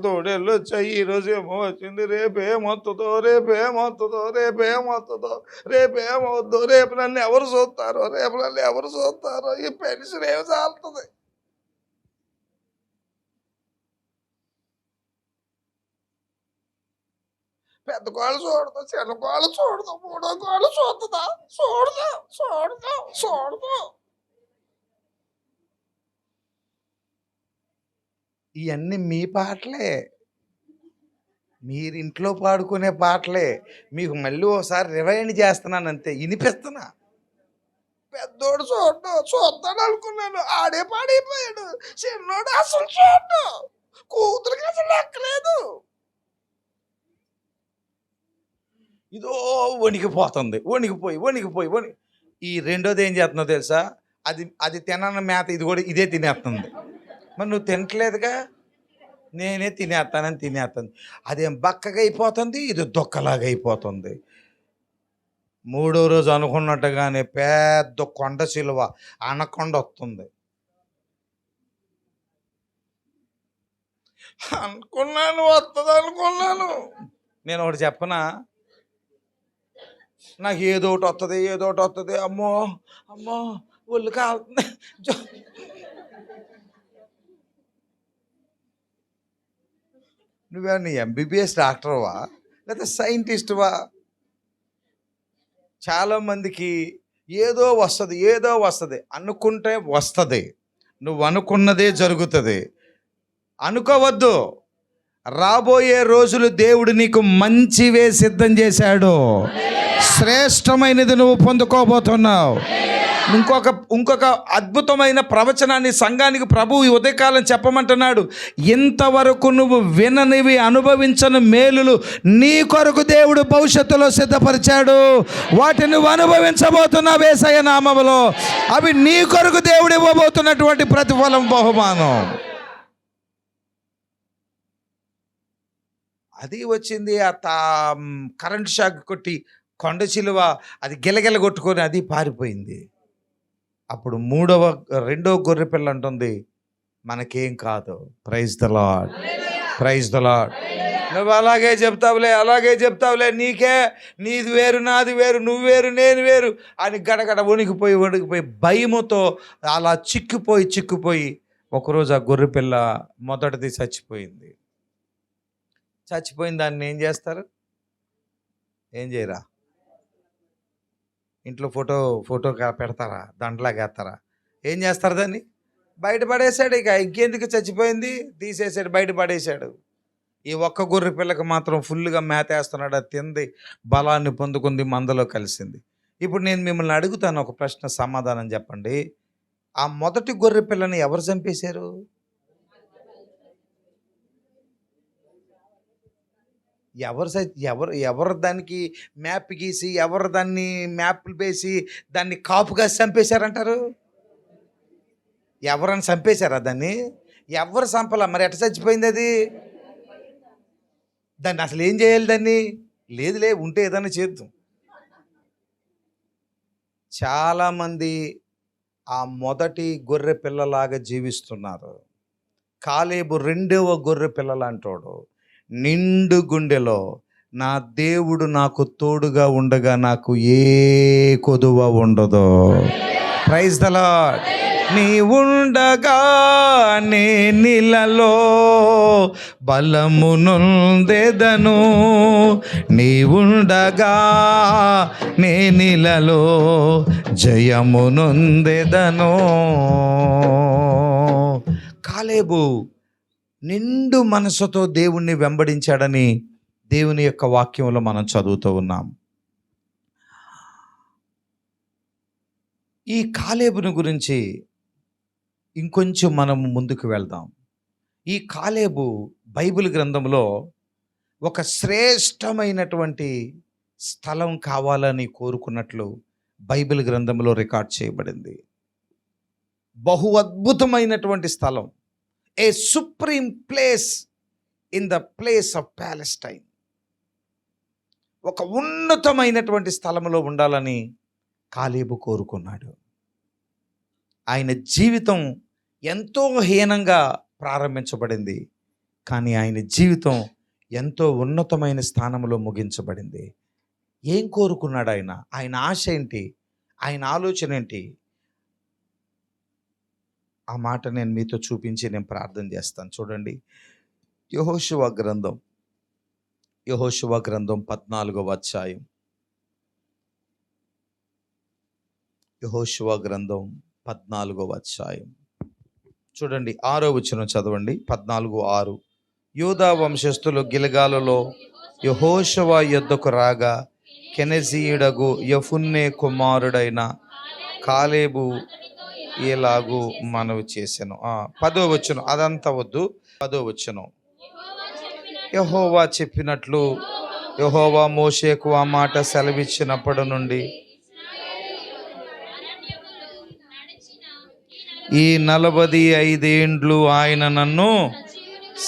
A: తోడేళ్ళు వచ్చాయి, ఈరోజు ఏమో వచ్చింది, రేపేమొస్తుందో రేపేమొస్తుందో రేపేమొస్తుందో రేపేమవుద్దో, రేపు నన్ను ఎవరు చూస్తారో రేపు నన్ను ఎవరు చూస్తారో, ఈ పెన్షన్ ఏమి చాలుతుంది. పెద్ద కోళ్ళు చూడదు, చిన్న కోళ్ళు చూడదు, మూడో కోళ్ళు చూస్తుందా, చూడదు చూడదు చూడదు. ఇవన్నీ మీ పాటలే, మీరు ఇంట్లో పాడుకునే పాటలే. మీకు మళ్ళీ ఒకసారి రివైండ్ చేస్తున్నాను అంతే, వినిపిస్తున్నా. పెద్దోడు చూస్తాడు అనుకున్నాను, ఆడే పాడైపోయాడు. చిన్నోడు అసలు చూడ్డు, కూతురికి అసలు లెక్కలేదు. ఇదో వణికిపోతుంది, వణికిపోయి ఈ రెండోది ఏం చేస్తున్నావు తెలుసా, అది తినన్న మేత ఇది కూడా ఇదే తినేస్తుంది. మరి నువ్వు తినట్లేదుగా, నేనే తినేస్తాను. అదేం బక్కగా అయిపోతుంది, ఇది దొక్కలాగా అయిపోతుంది. మూడో రోజు అనుకున్నట్టుగానే పెద్ద కొండ సిలువ అనకొండ వస్తుంది. వస్తుంది అనుకున్నాను. నేను ఒకటి చెప్పనా, నాకు ఏదో ఒకటి వస్తుంది. అమ్మో ఒళ్ళు కాలుతుంది. నువ్వేమన్నా ఎంబీబీఎస్ డాక్టర్వా లేదా సైంటిస్టువా? చాలామందికి ఏదో వస్తుంది అనుకుంటే వస్తుంది. నువ్వు అనుకున్నదే జరుగుతుంది అనుకోవద్దు. రాబోయే రోజులు దేవుడు నీకు మంచివే సిద్ధం చేశాడు. శ్రేష్టమైనది నువ్వు పొందుకోబోతున్నావు. ఇంకొక అద్భుతమైన ప్రవచనాన్ని సంఘానికి ప్రభువు ఈ ఉదయకాలం చెప్పమంటున్నాడు. ఇంతవరకు నువ్వు విననివి, అనుభవించని మేలులు నీ కొరకు దేవుడు భవిష్యత్తులో సిద్ధపరిచాడు. వాటిని నువ్వు అనుభవించబోతున్నావు యేసయ్య నామములో. అవి నీ కొరకు దేవుడు ఇవ్వబోతున్నటువంటి ప్రతిఫలం, బహుమానం. అది వచ్చింది, కరెంట్ షాక్ కొట్టి కొండ చిలువ అది గిలగిల కొట్టుకొని అది పారిపోయింది. అప్పుడు రెండో గొర్రె పిల్ల అంటుంది, మనకేం కాదు. Praise the lord, praise the Lord. నువ్వు అలాగే చెప్తావులే, నీది వేరు నాది వేరు, నువ్వు వేరు నేను వేరు అని గడగడ వణికిపోయి భయముతో అలా చిక్కిపోయి ఒకరోజు ఆ గొర్రె పిల్ల మొదటిది చచ్చిపోయింది. దాన్ని ఏం చేస్తారు? ఏం చేయరా? ఇంట్లో ఫోటో పెడతారా? దండలాగా వేస్తారా? ఏం చేస్తారు? దాన్ని బయటపడేశాడు. ఇంకెందుకు చచ్చిపోయింది తీసేసాడు, బయటపడేశాడు. ఈ ఒక్క గొర్రె పిల్లకి మాత్రం ఫుల్గా మేత వేస్తున్నాడు. అది తింది, బలాన్ని పొందుకుంది, మందలో కలిసింది. ఇప్పుడు నేను మిమ్మల్ని అడుగుతాను ఒక ప్రశ్న, సమాధానం చెప్పండి. ఆ మొదటి గొర్రె పిల్లని ఎవరు చంపేశారు? ఎవరు దానికి మ్యాప్ గీసి, ఎవరు దాన్ని మ్యాప్లు వేసి దాన్ని కాపుగా చంపేశారంటారు? ఎవరని చంపేశారా దాన్ని? ఎవరు చంపలా, మరి ఎట్ట చచ్చిపోయింది అది? దాన్ని అసలు ఏం చేయాలి? దాన్ని లేదులే, ఉంటే ఏదైనా చేద్దాం. చాలామంది ఆ మొదటి గొర్రె పిల్లలాగా జీవిస్తున్నారు. కాలేబు రెండవ గొర్రె పిల్లలు అంటాడు, నిండు గుండెలో నా దేవుడు నాకు తోడుగా ఉండగా నాకు ఏ కొదువ ఉండదు. Praise the Lord. నీ ఉండగా నే నీలలో బలము నొందెదను, నీ ఉండగా నే నీలలో జయము నొందెదను. కాలేబు నిండు మనసుతో దేవుణ్ణి వెంబడించాడని దేవుని యొక్క వాక్యంలో మనం చదువుతూ ఉన్నాం. ఈ కాలేబుని గురించి ఇంకొంచెం మనం ముందుకు వెళ్దాం. ఈ కాలేబు బైబిల్ గ్రంథంలో ఒక శ్రేష్టమైనటువంటి స్థలం కావాలని కోరుకున్నట్లు బైబిల్ గ్రంథంలో రికార్డ్ చేయబడింది. బహు అద్భుతమైనటువంటి స్థలం, a supreme place in the place of Palestine. ఒక ఉన్నతమైనటువంటి స్థలంలో ఉండాలని కాలేబు కోరుకున్నాడు. ఆయన జీవితం ఎంతో హీనంగా ప్రారంభించబడింది. కానీ ఆయన జీవితం ఎంతో ఉన్నతమైన స్థానంలో ముగించబడింది. ఏం కోరుకున్నాడు ఆయన? ఆయన ఆశ ఏంటి? ఆయన ఆలోచన ఏంటి? ఆ మాట నేను మీతో చూపించి నేను ప్రార్థన చేస్తాను. చూడండి, యెహోషువ గ్రంథం 14వ అధ్యాయం. యెహోషువ గ్రంథం 14వ అధ్యాయం చూడండి, 6వ వచనం చదవండి. 14:6. యూదా వంశస్థులు గిల్గాలులో యెహోషువ యొద్దకు రాగా కెనెజీయుడగు యెఫున్నె కుమారుడైన కాలేబు ఇలాగు మనవి చేసెను. 10వ వచనం, అదంతా వద్దు. 10వ వచనం, యెహోవా చెప్పినట్లు యెహోవా మోషేకు ఆ మాట సెలవిచ్చినప్పటి నుండి ఈ 45 ఏండ్లు ఆయన నన్ను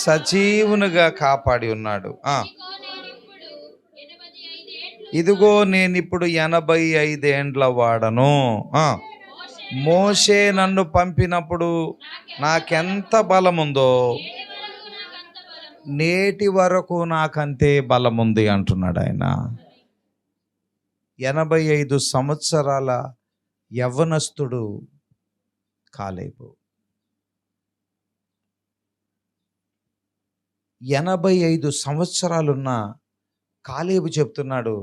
A: సజీవునిగా కాపాడి ఉన్నాడు. ఇదిగో నేనిప్పుడు 85 ఏండ్ల వాడను. మోషే నన్ను పంపినప్పుడు నాకెంత బలముందో నేటి వరకు నాకంతే బలముంది అంటున్నాడు ఆయన. 85 సంవత్సరాల యవ్వనస్తుడు కాలేబు. 85 సంవత్సరాలున్న కాలేబు చెప్తున్నాడు,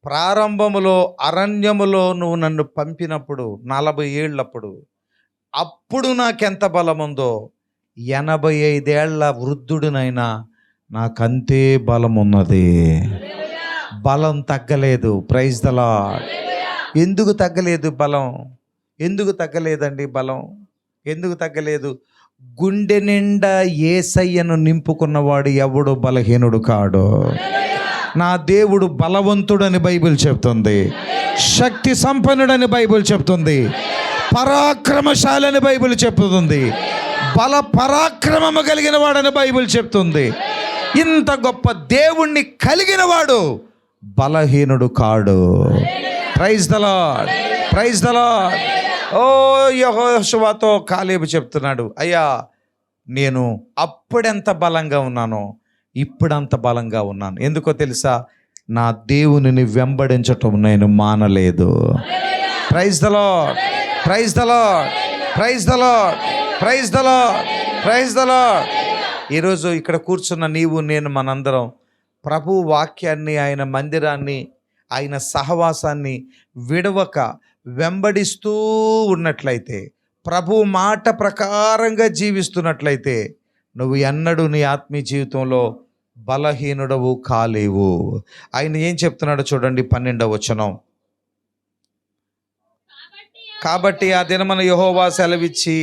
A: ప్రారంభములో అరణ్యములో నువ్వు నన్ను పంపినప్పుడు 40 ఏళ్ళప్పుడు అప్పుడు నాకెంత బలముందో 85 ఏళ్ల వృద్ధుడినైనా నాకంతే బలమున్నది. బలం తగ్గలేదు. Praise the Lord. ఎందుకు తగ్గలేదు బలం? ఎందుకు తగ్గలేదండి బలం? ఎందుకు తగ్గలేదు? గుండె నిండా యేసయ్యను నింపుకున్నవాడు ఎవడు బలహీనుడు కాడు. నా దేవుడు బలవంతుడని బైబిల్ చెప్తుంది, శక్తి సంపన్నుడని బైబిల్ చెప్తుంది, పరాక్రమశాలని బైబిల్ చెప్తుంది, బల పరాక్రమము కలిగిన వాడని బైబిల్ చెప్తుంది. ఇంత గొప్ప దేవుణ్ణి కలిగిన వాడు బలహీనుడు కాడు. Praise the lord, praise the Lord. ఓ యెహోషువతో కాలేబు చెప్తున్నాడు, అయ్యా నేను అప్పుడెంత బలంగా ఉన్నానో ఇప్పుడంత బలంగా ఉన్నాను. ఎందుకో తెలుసా? నా దేవునిని వెంబడించటం నేను మానలేదు. Praise the lord, praise the lord, praise the lord, praise the lord, praise the Lord. ఈరోజు ఇక్కడ కూర్చున్న నీవు నేను మనందరం ప్రభు వాక్యాన్ని, ఆయన మందిరాన్ని, ఆయన సహవాసాన్ని విడవక వెంబడిస్తూ ఉన్నట్లయితే, ప్రభు మాట ప్రకారంగా జీవిస్తున్నట్లయితే నువ్వు ఎన్నడూ నీ ఆత్మీయ జీవితంలో బలహీనుడవు కాలేవు. ఆయన ఏం చెప్తున్నాడో చూడండి, 12వ వచనం. కాబట్టి ఆ దినమున యెహోవా సెలవిచ్చి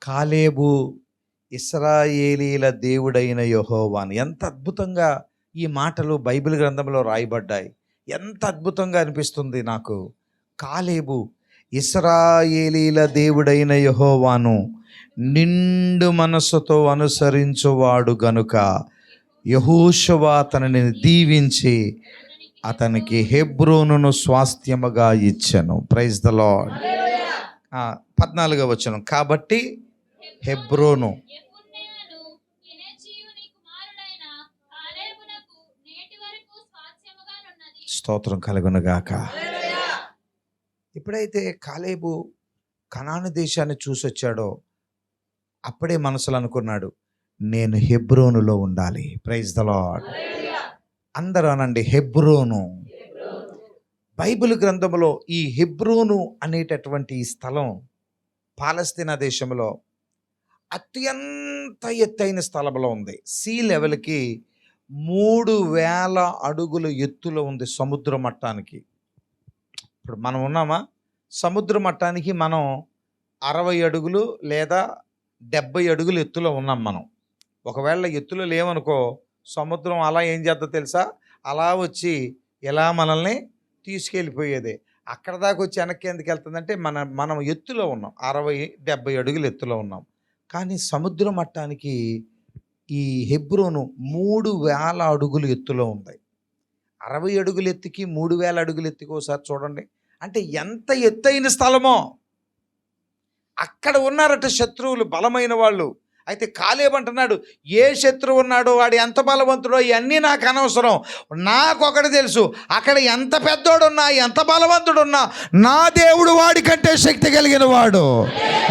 A: కాలేబు ఇశ్రాయేలీల దేవుడైన యెహోవాను. ఎంత అద్భుతంగా ఈ మాటలు బైబిల్ గ్రంథంలో రాయబడ్డాయి. ఎంత అద్భుతంగా అనిపిస్తుంది నాకు. కాలేబు ఇశ్రాయేలీల దేవుడైన యెహోవాను నిండు మనస్సుతో అనుసరించువాడు గనుక యెహోషువ అతనిని దీవించి అతనికి హెబ్రోనును స్వాస్థ్యముగా ఇచ్చెను. Praise the lord. 14వ వచనం, కాబట్టి హెబ్రోను స్తోత్రం కలుగునుగాక. ఎప్పుడైతే కాలేబు కనాను దేశాన్ని చూసొచ్చాడో అప్పుడే మనసులో అనుకున్నాడు, నేను హెబ్రోనులో ఉండాలి. Praise the Lord. అందరూ అనండి, హెబ్రోను. బైబిల్ గ్రంథంలో ఈ హెబ్రోను అనేటటువంటి ఈ స్థలం పాలస్తీనా దేశంలో అత్యంత ఎత్తైన స్థలంలో ఉంది. సీ లెవెల్కి 3000 అడుగుల ఎత్తులో ఉంది సముద్ర మట్టానికి. ఇప్పుడు మనం ఉన్నామా? సముద్ర మట్టానికి మనం 60 అడుగులు లేదా 70 అడుగులు ఎత్తులో ఉన్నాం మనం. ఒకవేళ ఎత్తులో లేవనుకో, సముద్రం అలా ఏం చేద్దో తెలుసా? అలా వచ్చి ఇలా మనల్ని తీసుకెళ్ళిపోయేదే. అక్కడ దాకా వచ్చి వెనక్కి ఎందుకు వెళ్తుందంటే మనం ఎత్తులో ఉన్నాం, 60-70 అడుగులు ఎత్తులో ఉన్నాం. కానీ సముద్ర మట్టానికి ఈ హెబ్రోను 3000 అడుగులు ఎత్తులో ఉంది. 60 అడుగుల ఎత్తుకి 3000 అడుగుల ఎత్తుకి ఒకసారి చూడండి. అంటే ఎంత ఎత్తైన స్థలమో. అక్కడ ఉన్నారట శత్రువులు, బలమైన వాళ్ళు. అయితే కాలేబు అంటున్నాడు, ఏ శత్రువు ఉన్నాడో వాడు ఎంత బలవంతుడో ఇవన్నీ నాకు అనవసరం, నాకొకటి తెలుసు, అక్కడ ఎంత పెద్దోడున్నా ఎంత బలవంతుడున్నా నా దేవుడు వాడి కంటే శక్తి కలిగిన వాడు,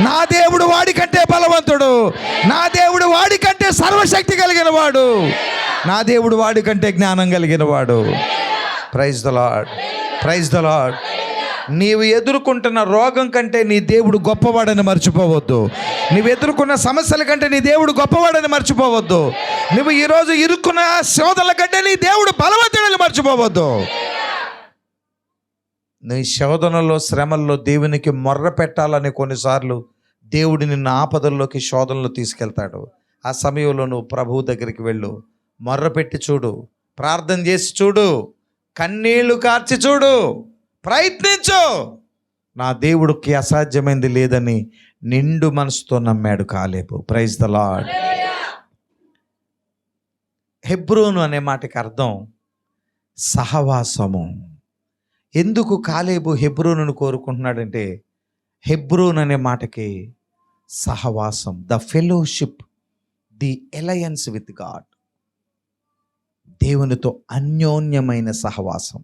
A: నా దేవుడు వాడి కంటే బలవంతుడు, నా దేవుడు వాడి కంటే సర్వశక్తి కలిగిన వాడు, నా దేవుడు వాడి కంటే జ్ఞానం కలిగిన వాడు. Praise the lord, praise the lord. నీవు ఎదుర్కొంటున్న రోగం కంటే నీ దేవుడు గొప్పవాడని మర్చిపోవద్దు. నీవు ఎదుర్కొన్న సమస్యల కంటే నీ దేవుడు గొప్పవాడని మర్చిపోవద్దు. నువ్వు ఈరోజు ఇరుక్కున్న శోధనల కంటే నీ దేవుడు బలవంతుడని మర్చిపోవద్దు. నీ శోధనలో, శ్రమల్లో దేవునికి మొర్ర పెట్టాలని కొన్నిసార్లు దేవుడు నిన్ను ఆపదల్లోకి, శోధనలో తీసుకెళ్తాడు. ఆ సమయంలో నువ్వు ప్రభువు దగ్గరికి వెళ్ళు, మొర్ర పెట్టి చూడు, ప్రార్థన చేసి చూడు, కన్నీళ్లు కార్చి చూడు, ప్రయత్నించు. నా దేవుడికి అసాధ్యమైంది లేదని నిండు మనసుతో నమ్మాడు Caleb. Praise the Lord. Hebron అనే మాటకి అర్థం సహవాసము. ఎందుకు కాలేబు హెబ్రోనును కోరుకుంటున్నాడంటే, హెబ్రోన్ అనే మాటకి సహవాసం, the fellowship, the alliance with God. దేవునితో అన్యోన్యమైన సహవాసం,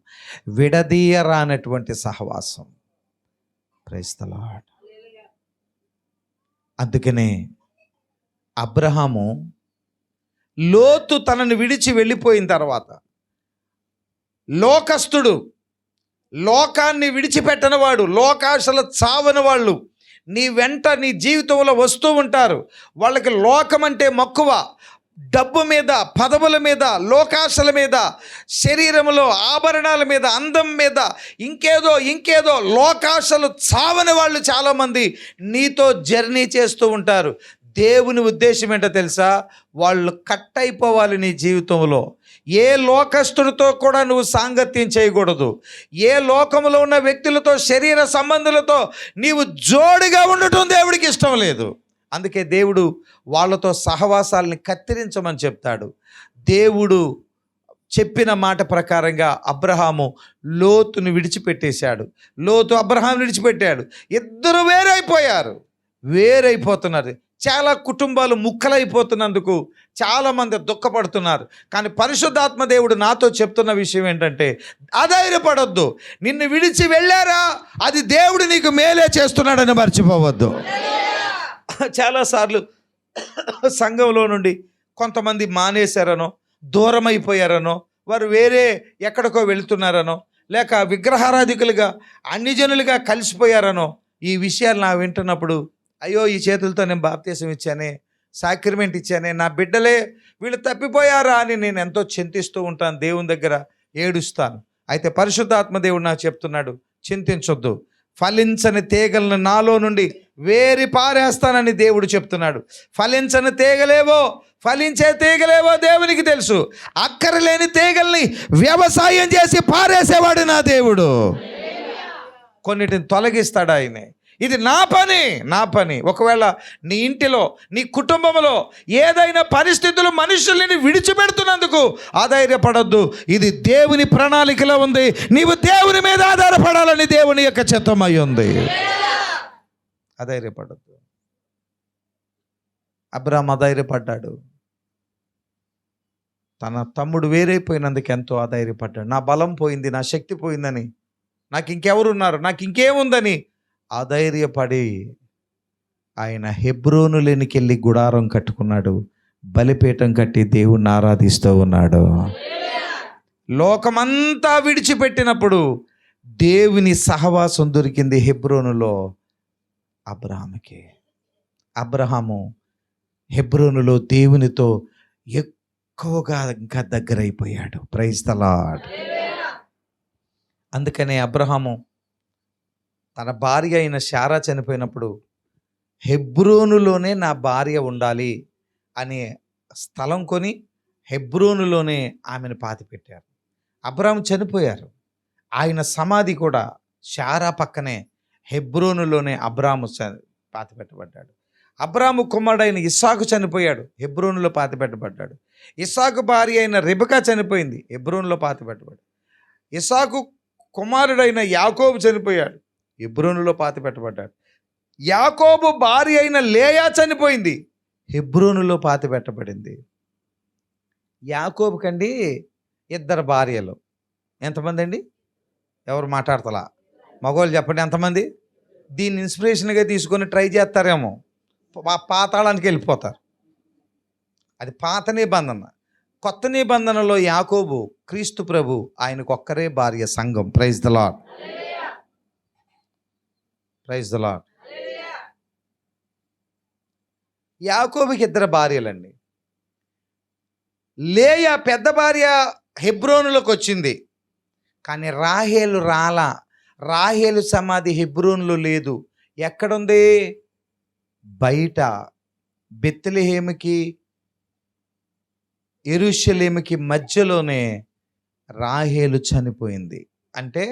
A: విడదీయరానటువంటి సహవాసం. Praise the lord. అందుకనే అబ్రహాము లోతు తనను విడిచి వెళ్ళిపోయిన తర్వాత, లోకస్తుడు, లోకాన్ని విడిచిపెట్టనివాడు, లోకాశల చావని వాళ్ళు నీ వెంట నీ జీవితంలో వస్తూ ఉంటారు. వాళ్ళకి లోకం అంటే మక్కువ, డబ్బు మీద, పదవుల మీద, లోకాశల మీద, శరీరంలో ఆభరణాల మీద, అందం మీద, ఇంకేదో లోకాశలు చావని వాళ్ళు చాలామంది నీతో జర్నీ చేస్తూ ఉంటారు. దేవుని ఉద్దేశం ఏంటో తెలుసా? వాళ్ళు కట్ అయిపోవాలి నీ జీవితంలో. ఏ లోకస్తుడితో కూడా నువ్వు సాంగత్యం చేయకూడదు. ఏ లోకంలో ఉన్న వ్యక్తులతో, శరీర సంబంధులతో నీవు జోడిగా ఉండటం దేవుడికి ఇష్టం లేదు. అందుకే దేవుడు వాళ్ళతో సహవాసాలని కత్తిరించమని చెప్తాడు. దేవుడు చెప్పిన మాట ప్రకారంగా అబ్రహాము లోతును విడిచిపెట్టేశాడు. లోతు అబ్రహాం విడిచిపెట్టాడు. ఇద్దరు వేరైపోతున్నారు. చాలా కుటుంబాలు ముక్కలైపోతున్నందుకు చాలామంది దుఃఖపడుతున్నారు. కానీ పరిశుద్ధాత్మ దేవుడు నాతో చెప్తున్న విషయం ఏంటంటే, అధైర్యపడొద్దు. నిన్ను విడిచి వెళ్ళారా, అది దేవుడు నీకు మేలే చేస్తున్నాడని మర్చిపోవద్దు. చాలాసార్లు సంఘంలో నుండి కొంతమంది మానేశారనో, దూరం అయిపోయారనో, వారు వేరే ఎక్కడికో వెళుతున్నారనో, లేక విగ్రహారాధికులుగా, అన్ని జనులుగా కలిసిపోయారనో ఈ విషయాలు నా వింటున్నప్పుడు, అయ్యో ఈ చేతులతో నేను బాప్తీసం ఇచ్చానే, సాక్రిమెంట్ ఇచ్చానే, నా బిడ్డలే వీళ్ళు తప్పిపోయారా అని నేను ఎంతో చింతిస్తూ ఉంటాను. దేవుని దగ్గర ఏడుస్తాను. అయితే పరిశుద్ధాత్మ దేవుడు నాకు చెప్తున్నాడు, చింతించొద్దు, ఫలించని తీగలను నాలో నుండి వేరి పారేస్తానని దేవుడు చెప్తున్నాడు. ఫలించని తీగలేవో, ఫలించే తీగలేవో దేవునికి తెలుసు. అక్కరలేని తీగల్ని వ్యవసాయం చేసి పారేసేవాడు నా దేవుడు. కొన్నిటిని తొలగిస్తాడు ఆయనే. ఇది నా పని. ఒకవేళ నీ ఇంటిలో, నీ కుటుంబంలో ఏదైనా పరిస్థితులు మనుషుల్ని విడిచిపెడుతున్నందుకు ఆధారపడద్దు. ఇది దేవుని ప్రణాళికలో ఉంది. నీవు దేవుని మీద ఆధారపడాలని దేవుని యొక్క చిత్తమై ఉంది. అధైర్యపడద్దు. అబ్రహాము అధైర్యపడ్డాడు. తన తమ్ముడు వేరైపోయినందుకు ఎంతో అధైర్యపడ్డాడు. నా బలం పోయింది, నా శక్తి పోయిందని, నాకు ఇంకెవరున్నారు, నాకు ఇంకేముందని అధైర్యపడి ఆయన హెబ్రోనులోనికి వెళ్ళి గుడారం కట్టుకున్నాడు, బలిపీఠం కట్టి దేవుణ్ణి ఆరాధిస్తూ ఉన్నాడు. లోకమంతా విడిచిపెట్టినప్పుడు దేవుని సహవాసం దొరికింది హెబ్రోనులో అబ్రహాముకి. అబ్రహాము హెబ్రోనులో దేవునితో ఎక్కువగా ఇంకా దగ్గరైపోయాడు. Praise the lord. అందుకనే అబ్రహాము తన భార్య అయిన శారా చనిపోయినప్పుడు హెబ్రోనులోనే నా భార్య ఉండాలి అనే స్థలం కొని హెబ్రోనులోనే ఆమెను పాతిపెట్టారు. అబ్రాము చనిపోయారు. ఆయన సమాధి కూడా శారా పక్కనే హెబ్రోనులోనే అబ్రాము పాతిపెట్టబడ్డాడు. అబ్రాము కుమారుడైన ఇస్సాకు చనిపోయాడు, హెబ్రోనులో పాతిపెట్టబడ్డాడు. ఇస్సాకు భార్య అయిన రెబెకా చనిపోయింది, హెబ్రోనులో పాతిపెట్టబడ్డాడు. ఇస్సాకు కుమారుడైన యాకోబు చనిపోయాడు, హెబ్రోనులో పాతిపెట్టబడ్డాడు. యాకోబు భార్య అయిన లేయా చనిపోయింది, హెబ్రోనులో పాతిపెట్టబడింది. యాకోబు కండి 2 భార్యలు. ఎంతమంది అండి? ఎవరు మాట్లాడతలా? మగవాళ్ళు చెప్పండి ఎంతమంది? దీన్ని ఇన్స్పిరేషన్గా తీసుకొని ట్రై చేస్తారేమో, పాతాళానికి వెళ్ళిపోతారు. అది పాత నిబంధన. కొత్త నిబంధనలో యాకోబు క్రీస్తు ప్రభు, ఆయనకు ఒక్కరే భార్య, సంఘం. Praise the lord, praise the Lord. యాకోబుకి 2 భార్యలండి. లేయా పెద్ద భార్య హెబ్రోనులోకి వచ్చింది, కానీ రాహేలు రాలా. రాహేలు సమాధి హెబ్రోనులో లేదు. ఎక్కడుంది? బయట బెత్లెహేముకి యెరూషలేముకి మధ్యలోనే రాహేలు చనిపోయింది. అంటే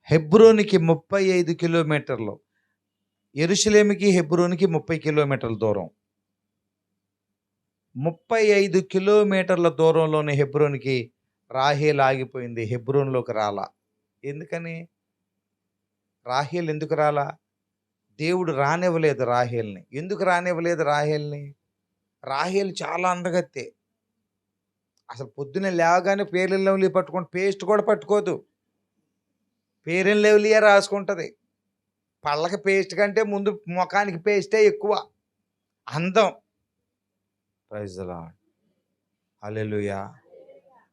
A: హెబ్రోనుకి 35 కిలోమీటర్లు, యెరూషలేముకి హెబ్రోనుకి 30 కిలోమీటర్ల దూరం. 35 కిలోమీటర్ల దూరంలోనే హెబ్రోనుకి రాహేలు ఆగిపోయింది, హెబ్రోన్లోకి రాలా. ఎందుకని? రాహేలు ఎందుకు రాలా? దేవుడు రానివ్వలేదు రాహేల్ని. ఎందుకు రానివ్వలేదు రాహేల్ని? రాహేలు చాలా అందగత్తే. అసలు పొద్దున్నే లేవగానే పేరెన్ లవ్లీ పట్టుకుంటే పేస్ట్ కూడా పట్టుకోదు, పేరెన్ లవ్లీయే రాసుకుంటుంది. పళ్ళకి పేస్ట్ కంటే ముందు ముఖానికి పేస్టే ఎక్కువ అందం. ప్రైజ్ ది లార్డ్, హల్లెలూయా.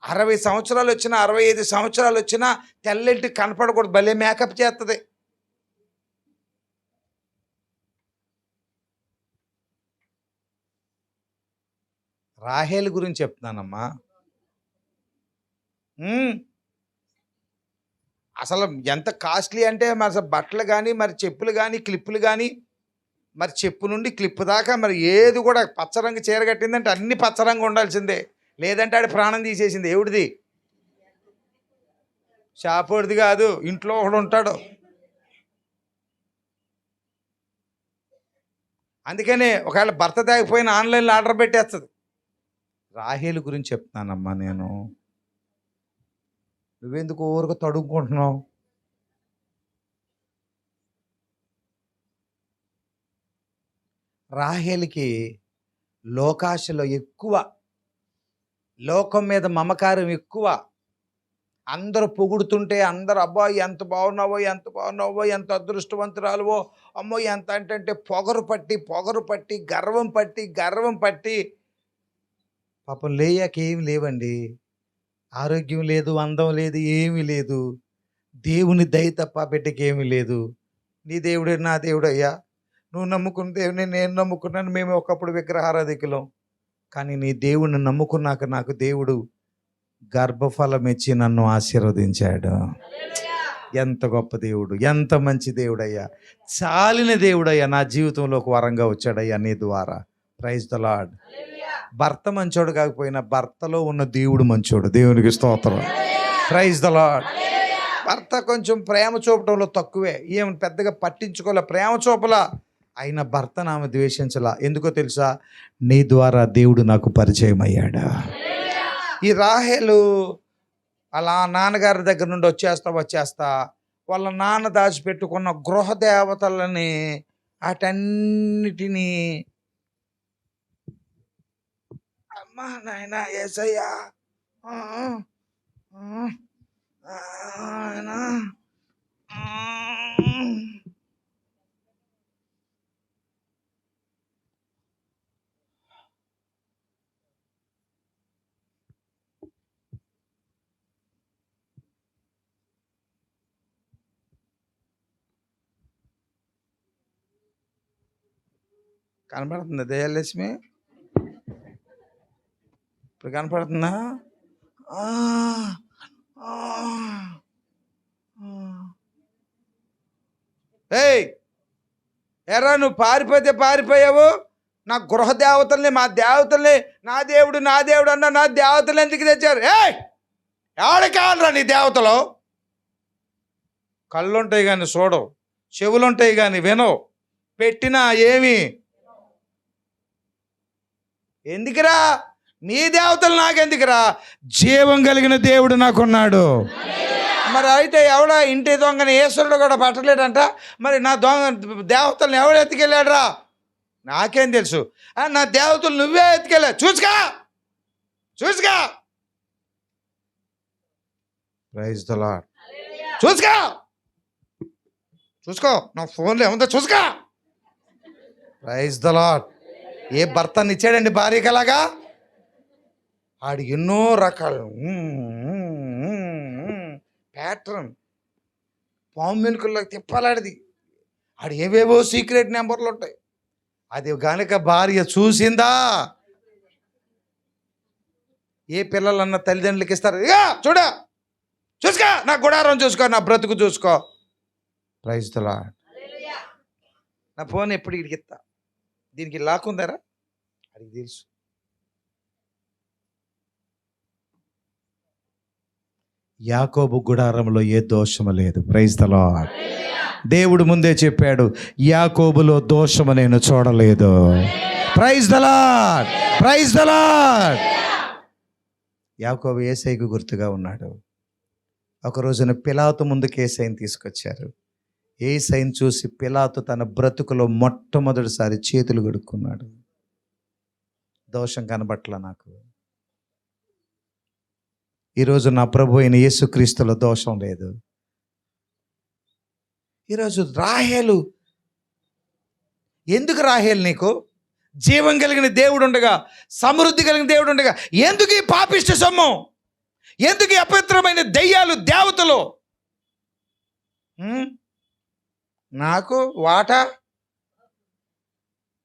A: 60 సంవత్సరాలు వచ్చినా, 65 సంవత్సరాలు వచ్చినా తెల్లెంటి కనపడకూడదు, భలే మేకప్ చేస్తుంది. రాహేలు గురించి చెప్తున్నానమ్మా. అసలు ఎంత కాస్ట్లీ అంటే, మరి బట్టలు కానీ, మరి చెప్పులు కానీ, క్లిప్పులు కానీ, మరి చెప్పు నుండి క్లిప్ దాకా మరి ఏది కూడా పచ్చరంగు చీర కట్టిందంటే అన్ని పచ్చరంగు ఉండాల్సిందే, లేదంటే ఆడి ప్రాణం తీసేసింది. ఎవడిది? షాపోడిది కాదు, ఇంట్లో ఒకడు ఉంటాడు. అందుకనే ఒకవేళ భర్త తాగిపోయిన ఆన్లైన్లో ఆర్డర్ పెట్టేస్తుంది. రాహేలు గురించి చెప్తున్నానమ్మా నేను. నువ్వెందుకు ఊరికి తడుముకుంటున్నావు? రాహేలుకి లోకాశలో ఎక్కువ, లోకం మీద మమకారం ఎక్కువ. అందరూ పొగుడుతుంటే అందరూ అబ్బాయి ఎంత బాగున్నావో, ఎంత బాగున్నావో, ఎంత అదృష్టవంతురాలువో, అమ్మో ఎంత అంటే పొగరు పట్టి గర్వం పట్టి పాపం లేయాకి ఏమి లేవండి. ఆరోగ్యం లేదు, అందం లేదు, ఏమీ లేదు. దేవుని దయ తప్ప బిడ్డకి ఏమీ లేదు. నీ దేవుడే నా దేవుడయ్యా, నువ్వు నమ్ముకున్న దేవుని నేను నమ్ముకున్నాను. మేము ఒకప్పుడు విగ్రహారాధికులం, కానీ నీ దేవుణ్ణి నమ్ముకున్నాక నాకు దేవుడు గర్భఫలం ఇచ్చి నన్ను ఆశీర్వదించాడు. ఎంత గొప్ప దేవుడు, ఎంత మంచి దేవుడయ్యా, చాలిన దేవుడయ్యా, నా జీవితంలోకి వరంగా వచ్చాడయ్యా నీ ద్వారా. Praise the lord. భర్త మంచోడు కాకపోయినా భర్తలో ఉన్న దేవుడు మంచోడు. దేవునికి స్తోత్రం. Praise the lord. భర్త కొంచెం ప్రేమ చూపటంలో తక్కువే, ఏం పెద్దగా పట్టించుకోలే, ప్రేమ చూపలా. అయినా భర్త నామె ద్వేషించలా. ఎందుకో తెలుసా? నీ ద్వారా దేవుడు నాకు పరిచయం అయ్యాడా. ఈ రాహేలు అలా నాన్నగారి దగ్గర నుండి వచ్చేస్తా వాళ్ళ నాన్న దాచిపెట్టుకున్న గృహ దేవతలని అటన్నిటినీ, అమ్మా నాయన యేసయ్యా కనపడుతుంది దయలక్ష్మి? ఇప్పుడు కనపడుతుందా? ఏయ్ ఎరా, నువ్వు పారిపోతే పారిపోయావు,
B: నా గృహ దేవతల్ని, మా దేవతల్ని నా దేవుడు అన్న నా దేవతలు ఎందుకు తెచ్చారు? ఎవరికి కావాలరా నీ దేవతలు? కళ్ళు ఉంటాయి కానీ చూడవు, చెవులు ఉంటాయి కానీ వినవు, పెట్టినా ఏమి. ఎందుకురా నీ దేవతలు? నాకెందుకురా? జీవం కలిగిన దేవుడు నాకున్నాడు. మరి అయితే ఎవడ ఇంటి దొంగని ఈశ్వరుడు కూడా పట్టలేడంట. మరి నా దేవతలను ఎవడు ఎత్తుకెళ్ళాడురా? నాకేం తెలుసు? నా దేవతలు నువ్వే ఎత్తుకెళ్ళా. చూసుకో ప్రైజ్ ది లార్డ్. చూసుకో నా ఫోన్లో ఏముందో చూసుకో. Praise the lord. ఏ భర్తని ఇచ్చాడండి భార్యకి అలాగా? ఆడు ఎన్నో రకాలు ప్యాటర్న్ పాము మెలుకల్లోకి తిప్పాలాడిది. ఆడు ఏవేవో సీక్రెట్ నెంబర్లు ఉంటాయి. అది కనుక భార్య చూసిందా, ఏ పిల్లలన్న తల్లిదండ్రులకి ఇస్తారు? చూసుకో నా గుడారం చూసుకో, నా బ్రతుకు చూసుకో. Praise the lord. నా ఫోన్ ఎప్పుడు ఇడికి ఇస్తా. దీనికి లాక్కుందారా? అది తెలుసు.
A: యాకోబు గుడారంలో ఏ దోషము లేదు. Praise the lord. దేవుడు ముందే చెప్పాడు, యాకోబులో దోషము నేను చూడలేదు. Praise the lord. Praise the lord. యాకోబు యేసయ్యకు గుర్తుగా ఉన్నాడు. ఒక రోజున పిలాతు ముందుకు యేసయ్యను తీసుకొచ్చారు. యేసయ్యను చూసి పిలాతు తన బ్రతుకులో మొట్టమొదటిసారి చేతులు కడుక్కున్నాడు. దోషం కనబట్ల నాకు. ఈరోజు నా ప్రభు అయిన యేసుక్రీస్తులో దోషం లేదు. ఈరోజు రాహేలు, ఎందుకు రాహేలు? నీకు జీవం కలిగిన దేవుడు ఉండగా, సమృద్ధి కలిగిన దేవుడు ఉండగా ఎందుకు ఈ పాపిష్ట సొమ్ము? ఎందుకు ఈ అపవిత్రమైన దెయ్యాలు, దేవతలు? నాకు వాటా?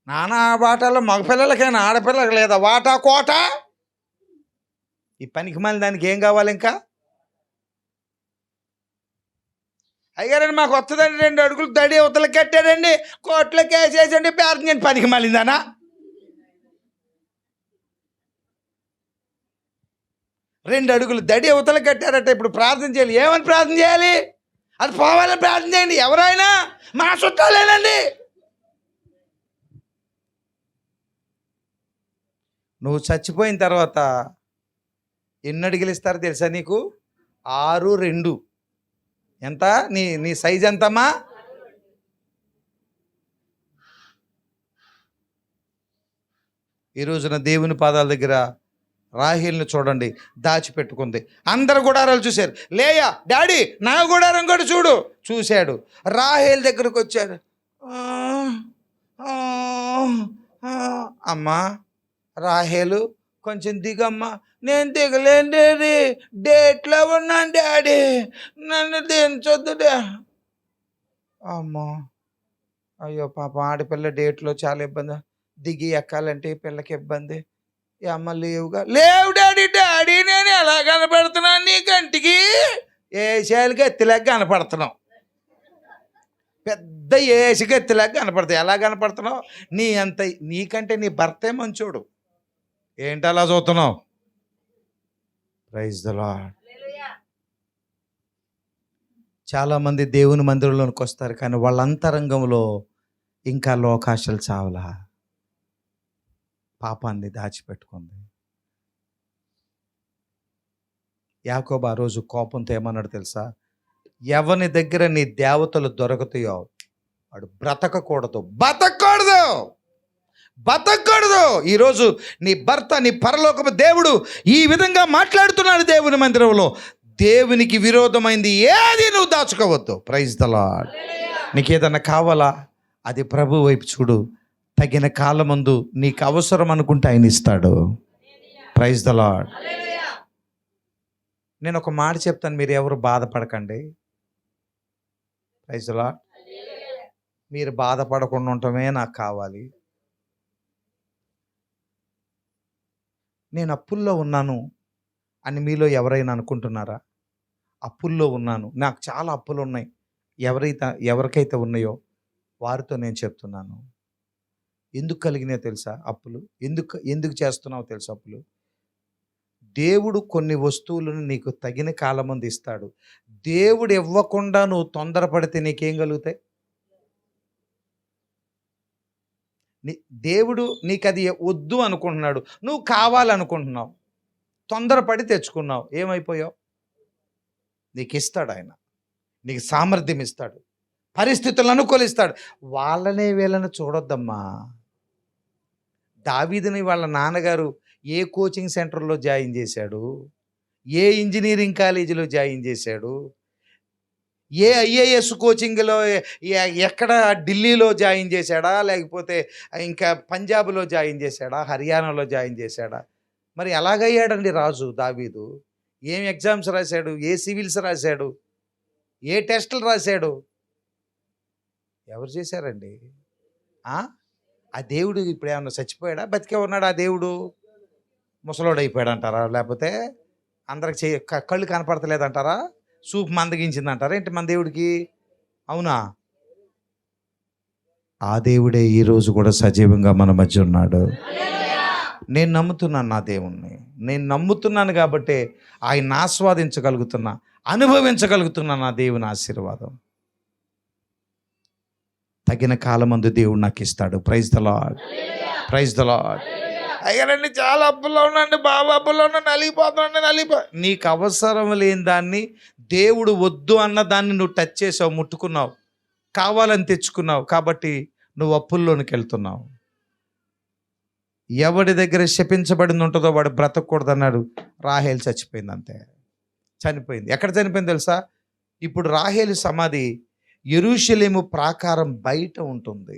A: నానా వాటాలో మగపిల్లలకైనా ఆడపిల్లలకి లేదా వాటా కోట? ఈ పనికి మళ్ళీ దానికి ఏం కావాలి ఇంకా? అయ్యారండి మాకు వస్తుందండి, 2 అడుగులు దడి అవతలకి కట్టాడండి, కోట్లకి వేసేసండి, ప్రార్థన పనికి మళ్ళీందానా? 2 అడుగులు దడి అవతలకి కట్టారట. ఇప్పుడు ప్రార్థన చేయాలి. ఏమని ప్రార్థన చేయాలి? అది పోవాలని ప్రార్థన చేయండి. ఎవరైనా మా చుట్టాలేనండి. నువ్వు చచ్చిపోయిన తర్వాత ఎన్ని అడుగులు ఇస్తారో తెలుసా నీకు? 6'2". ఎంత? నీ సైజ్ ఎంతమ్మా? ఈ రోజున దేవుని పాదాల దగ్గర రాహేల్ని చూడండి, దాచిపెట్టుకుంది. అందరు గుడారాలు చూశారు. లేయా, డాడీ నా గుడారం కూడా చూడు. చూశాడు. రాహేల్ దగ్గరకు వచ్చాడు. అమ్మా రాహేలు కొంచెం దిగమ్మా. నేను దిగలేను డాడీ, డేట్లో ఉన్నాను డాడీ, నన్ను దించొద్దు డా. అమ్మా అయ్యో పాప, ఆడపిల్ల డేట్లో చాలా ఇబ్బంది. దిగి ఎక్కాలంటే పిల్లకి ఇబ్బంది. ఈ అమ్మ లేవు డాడీ. డాడీ నేను ఎలా కనపడుతున్నాను నీ కంటికి? ఏసాలకి ఎత్తిలాగా కనపడుతున్నావు. పెద్ద ఏసికి ఎత్తిలాగా కనపడతావు. ఎలా కనపడుతున్నావు? నీకంటే నీ భర్తే మంచోడు. ఏంటి అలా చూస్తున్నావు? Praise the lord. చాలామంది దేవుని మందిరంలోనికి వస్తారు, కానీ వాళ్ళ అంతరంగంలో ఇంకా లోకాశలు చావలా, పాపాన్ని దాచిపెట్టుకుంది. యాకోబు ఆ రోజు కోపంతో ఏమన్నాడు తెలుసా? ఎవని దగ్గర నీ దేవతలు దొరుకుతాయో వాడు బ్రతకకూడదు. ఈరోజు నీ భర్త, నీ పరలోకపు దేవుడు ఈ విధంగా మాట్లాడుతున్నాడు దేవుని మందిరంలో. దేవునికి విరోధమైంది ఏది నువ్వు దాచుకోవద్దు. Praise the lord. నీకు ఏదన్నా కావాలా? అది ప్రభు వైపు చూడు. తగిన కాలమందు నీకు అవసరం అనుకుంటే ఆయన ఇస్తాడు. Praise the lord. నేను ఒక మాట చెప్తాను, మీరు ఎవరు బాధపడకండి. Praise the lord. మీరు బాధపడకుండా ఉండటమే నాకు కావాలి. నేను అప్పుల్లో ఉన్నాను అని మీలో ఎవరైనా అనుకుంటున్నారా? అప్పుల్లో ఉన్నాను, నాకు చాలా అప్పులు ఉన్నాయి. ఎవరికైతే ఉన్నాయో వారితో నేను చెప్తున్నాను, ఎందుకు కలిగినాయో తెలుసా అప్పులు? ఎందుకు ఎందుకు చేస్తున్నావో తెలుసా అప్పులు? దేవుడు కొన్ని వస్తువులను నీకు తగిన కాలమందు ఇస్తాడు. దేవుడు ఇవ్వకుండా నువ్వు తొందరపడితే నీకేం కలుగుతాయి? నీ దేవుడు నీకది వద్దు అనుకుంటున్నాడు, నువ్వు కావాలనుకుంటున్నావు, తొందరపడి తెచ్చుకున్నావు, ఏమైపోయావు? నీకు ఇస్తాడు ఆయన, నీకు సామర్థ్యం ఇస్తాడు, పరిస్థితులను అనుకూలిస్తాడు. వాళ్ళనే వీళ్ళని చూడొద్దమ్మా. దావీదుని వాళ్ళ నాన్నగారు ఏ కోచింగ్ సెంటర్లో జాయిన్ చేశాడు, ఏ ఇంజనీరింగ్ కాలేజీలో జాయిన్ చేశాడు, ఏ ఐఏఎస్ కోచింగ్లో ఎక్కడ ఢిల్లీలో జాయిన్ చేశాడా, లేకపోతే ఇంకా పంజాబ్లో జాయిన్ చేశాడా, హర్యానాలో జాయిన్ చేశాడా? మరి ఎలాగయ్యాడండి రాజు దావీదు? ఏం ఎగ్జామ్స్ రాశాడు, ఏ సివిల్స్ రాశాడు, ఏ టెస్టులు రాశాడు? ఎవరు చేశారండి? ఆ దేవుడు ఇప్పుడు ఏమన్నా చచ్చిపోయాడా, బతికే ఉన్నాడు? ఆ దేవుడు ముసలోడు అయిపోయాడు అంటారా? లేకపోతే అందరికి కళ్ళు కనపడతలేదంటారా? చూపు మందగించింది అంటారా ఏంటి మన దేవుడికి? అవునా? ఆ దేవుడే ఈరోజు కూడా సజీవంగా మన మధ్య ఉన్నాడు. నేను నమ్ముతున్నాను నా దేవుణ్ణి, నేను నమ్ముతున్నాను కాబట్టి ఆయన ఆస్వాదించగలుగుతున్నా, అనుభవించగలుగుతున్నా నా దేవుని ఆశీర్వాదం. తగిన కాలమందు దేవుడు నాకు ఇస్తాడు. Praise the lord, praise the lord. అయ్యారండి చాలా అప్పుల్లో ఉన్నాండి, బాబా అప్పుల్లో ఉన్నా, నలిగిపోతున్నాండి. నీకు అవసరం లేని దాన్ని దేవుడు వద్దు అన్న దాన్ని నువ్వు టచ్ చేసావు, ముట్టుకున్నావు, కావాలని తెచ్చుకున్నావు, కాబట్టి నువ్వు అప్పుల్లోనికి వెళ్తున్నావు. ఎవడి దగ్గర శపించబడింది ఉంటుందో వాడు బ్రతకూడదు అన్నాడు. రాహేలు చచ్చిపోయింది, అంతే, చనిపోయింది. ఎక్కడ చనిపోయింది తెలుసా? ఇప్పుడు రాహేలు సమాధి యెరూషలేము ప్రాకారం బయట ఉంటుంది,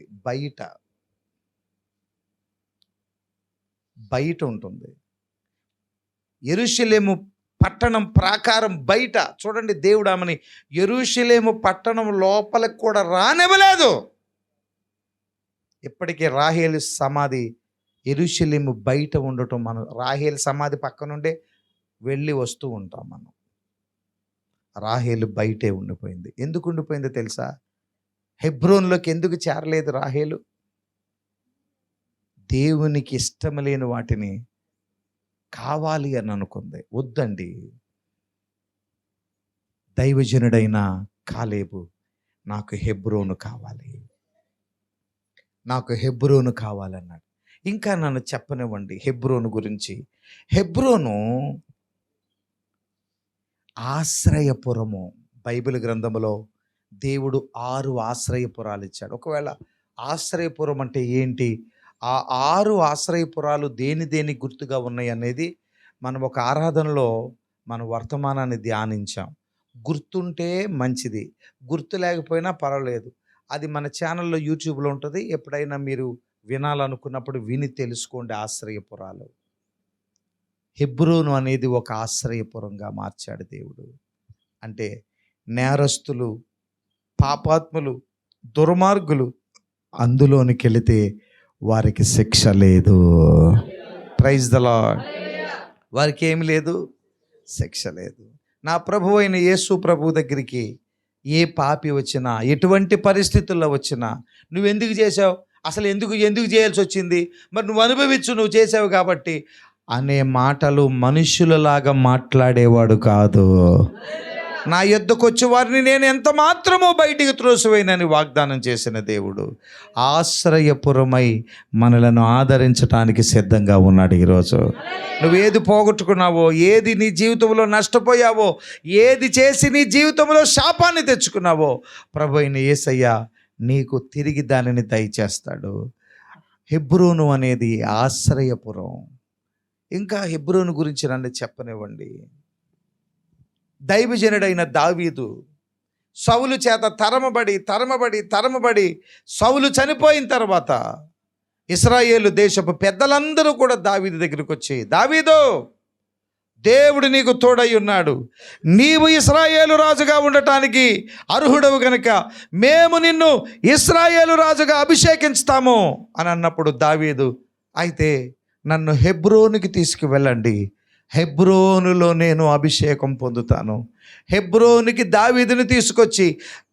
A: బయట ఉంటుంది. యెరూషలేము పట్టణం ప్రాకారం బయట. చూడండి, దేవుడు ఆమెని యెరూషలేము పట్టణం లోపలికి కూడా రానివ్వలేదు. ఇప్పటికీ రాహేలు సమాధి యెరూషలేము బయట ఉండటం, మనం రాహేలు సమాధి పక్కనుండే వెళ్ళి వస్తూ ఉంటాం. మనం రాహేలు బయటే ఉండిపోయింది. ఎందుకు ఉండిపోయిందో తెలుసా? హెబ్రోన్లోకి ఎందుకు చేరలేదు రాహేలు? దేవునికి ఇష్టం లేని వాటిని కావాలి అని అనుకుంది. వద్దండి, దైవజనుడైన కాలేబు నాకు హెబ్రోను కావాలి, నాకు హెబ్రోను కావాలన్నాడు. ఇంకా నన్ను చెప్పనివ్వండి హెబ్రోను గురించి. హెబ్రోను ఆశ్రయపురము. బైబిల్ గ్రంథంలో దేవుడు 6 ఆశ్రయపురాలు ఇచ్చాడు. ఒకవేళ ఆశ్రయపురం అంటే ఏంటి, ఆ 6 ఆశ్రయపురాలు దేని గుర్తుగా ఉన్నాయి అనేది మనం ఒక ఆరాధనలో మన వర్తమానాన్ని ధ్యానించాం. గుర్తుంటే మంచిది, గుర్తు లేకపోయినా పర్వాలేదు. అది మన ఛానల్లో యూట్యూబ్లో ఉంటుంది. ఎప్పుడైనా మీరు వినాలనుకున్నప్పుడు విని తెలుసుకోండి. ఆశ్రయపురాలు, హెబ్రోను అనేది ఒక ఆశ్రయపురంగా మార్చాడు దేవుడు. అంటే నేరస్తులు, పాపాత్ములు, దుర్మార్గులు అందులోనికి వెళితే వారికి శిక్ష లేదు. Praise the lord. వారికి ఏమి లేదు, శిక్ష లేదు. నా ప్రభు అయిన యేసు ప్రభు దగ్గరికి ఏ పాపి వచ్చినా, ఎటువంటి పరిస్థితుల్లో వచ్చినా, నువ్వెందుకు చేసావు, అసలు ఎందుకు చేయాల్సి వచ్చింది, మరి నువ్వు అనుభవించు, నువ్వు చేసావు కాబట్టి అనే మాటలు మనుషులలాగా మాట్లాడేవాడు కాదు. నా యొద్దకు వచ్చే వారిని నేను ఎంత మాత్రమో బయటికి త్రోసివేయనని వాగ్దానం చేసిన దేవుడు ఆశ్రయపురమై మనలను ఆదరించడానికి సిద్ధంగా ఉన్నాడు. ఈరోజు నువ్వు ఏది పోగొట్టుకున్నావో, ఏది నీ జీవితంలో నష్టపోయావో, ఏది చేసి నీ జీవితంలో శాపాన్ని తెచ్చుకున్నావో, ప్రభు అయిన యేసయ్య నీకు తిరిగి దానిని దయచేస్తాడు. హెబ్రోను అనేది ఆశ్రయపురం. ఇంకా హెబ్రోను గురించి నన్ను చెప్పనివ్వండి. దైవజనుడైన దావీదు సౌలు చేత తరమబడి సౌలు చనిపోయిన తర్వాత ఇశ్రాయేలు దేశపు పెద్దలందరూ కూడా దావీదు దగ్గరికి వచ్చి, దావీదు, దేవుడు నీకు తోడై ఉన్నాడు, నీవు ఇశ్రాయేలు రాజుగా ఉండటానికి అర్హుడవు గనుక మేము నిన్ను ఇశ్రాయేలు రాజుగా అభిషేకించుతాము అని అన్నప్పుడు దావీదు, అయితే నన్ను హెబ్రోనుకి తీసుకువెళ్ళండి, హెబ్రోనులో నేను అభిషేకం పొందుతాను. హెబ్రోనుకి దావీదుని తీసుకొచ్చి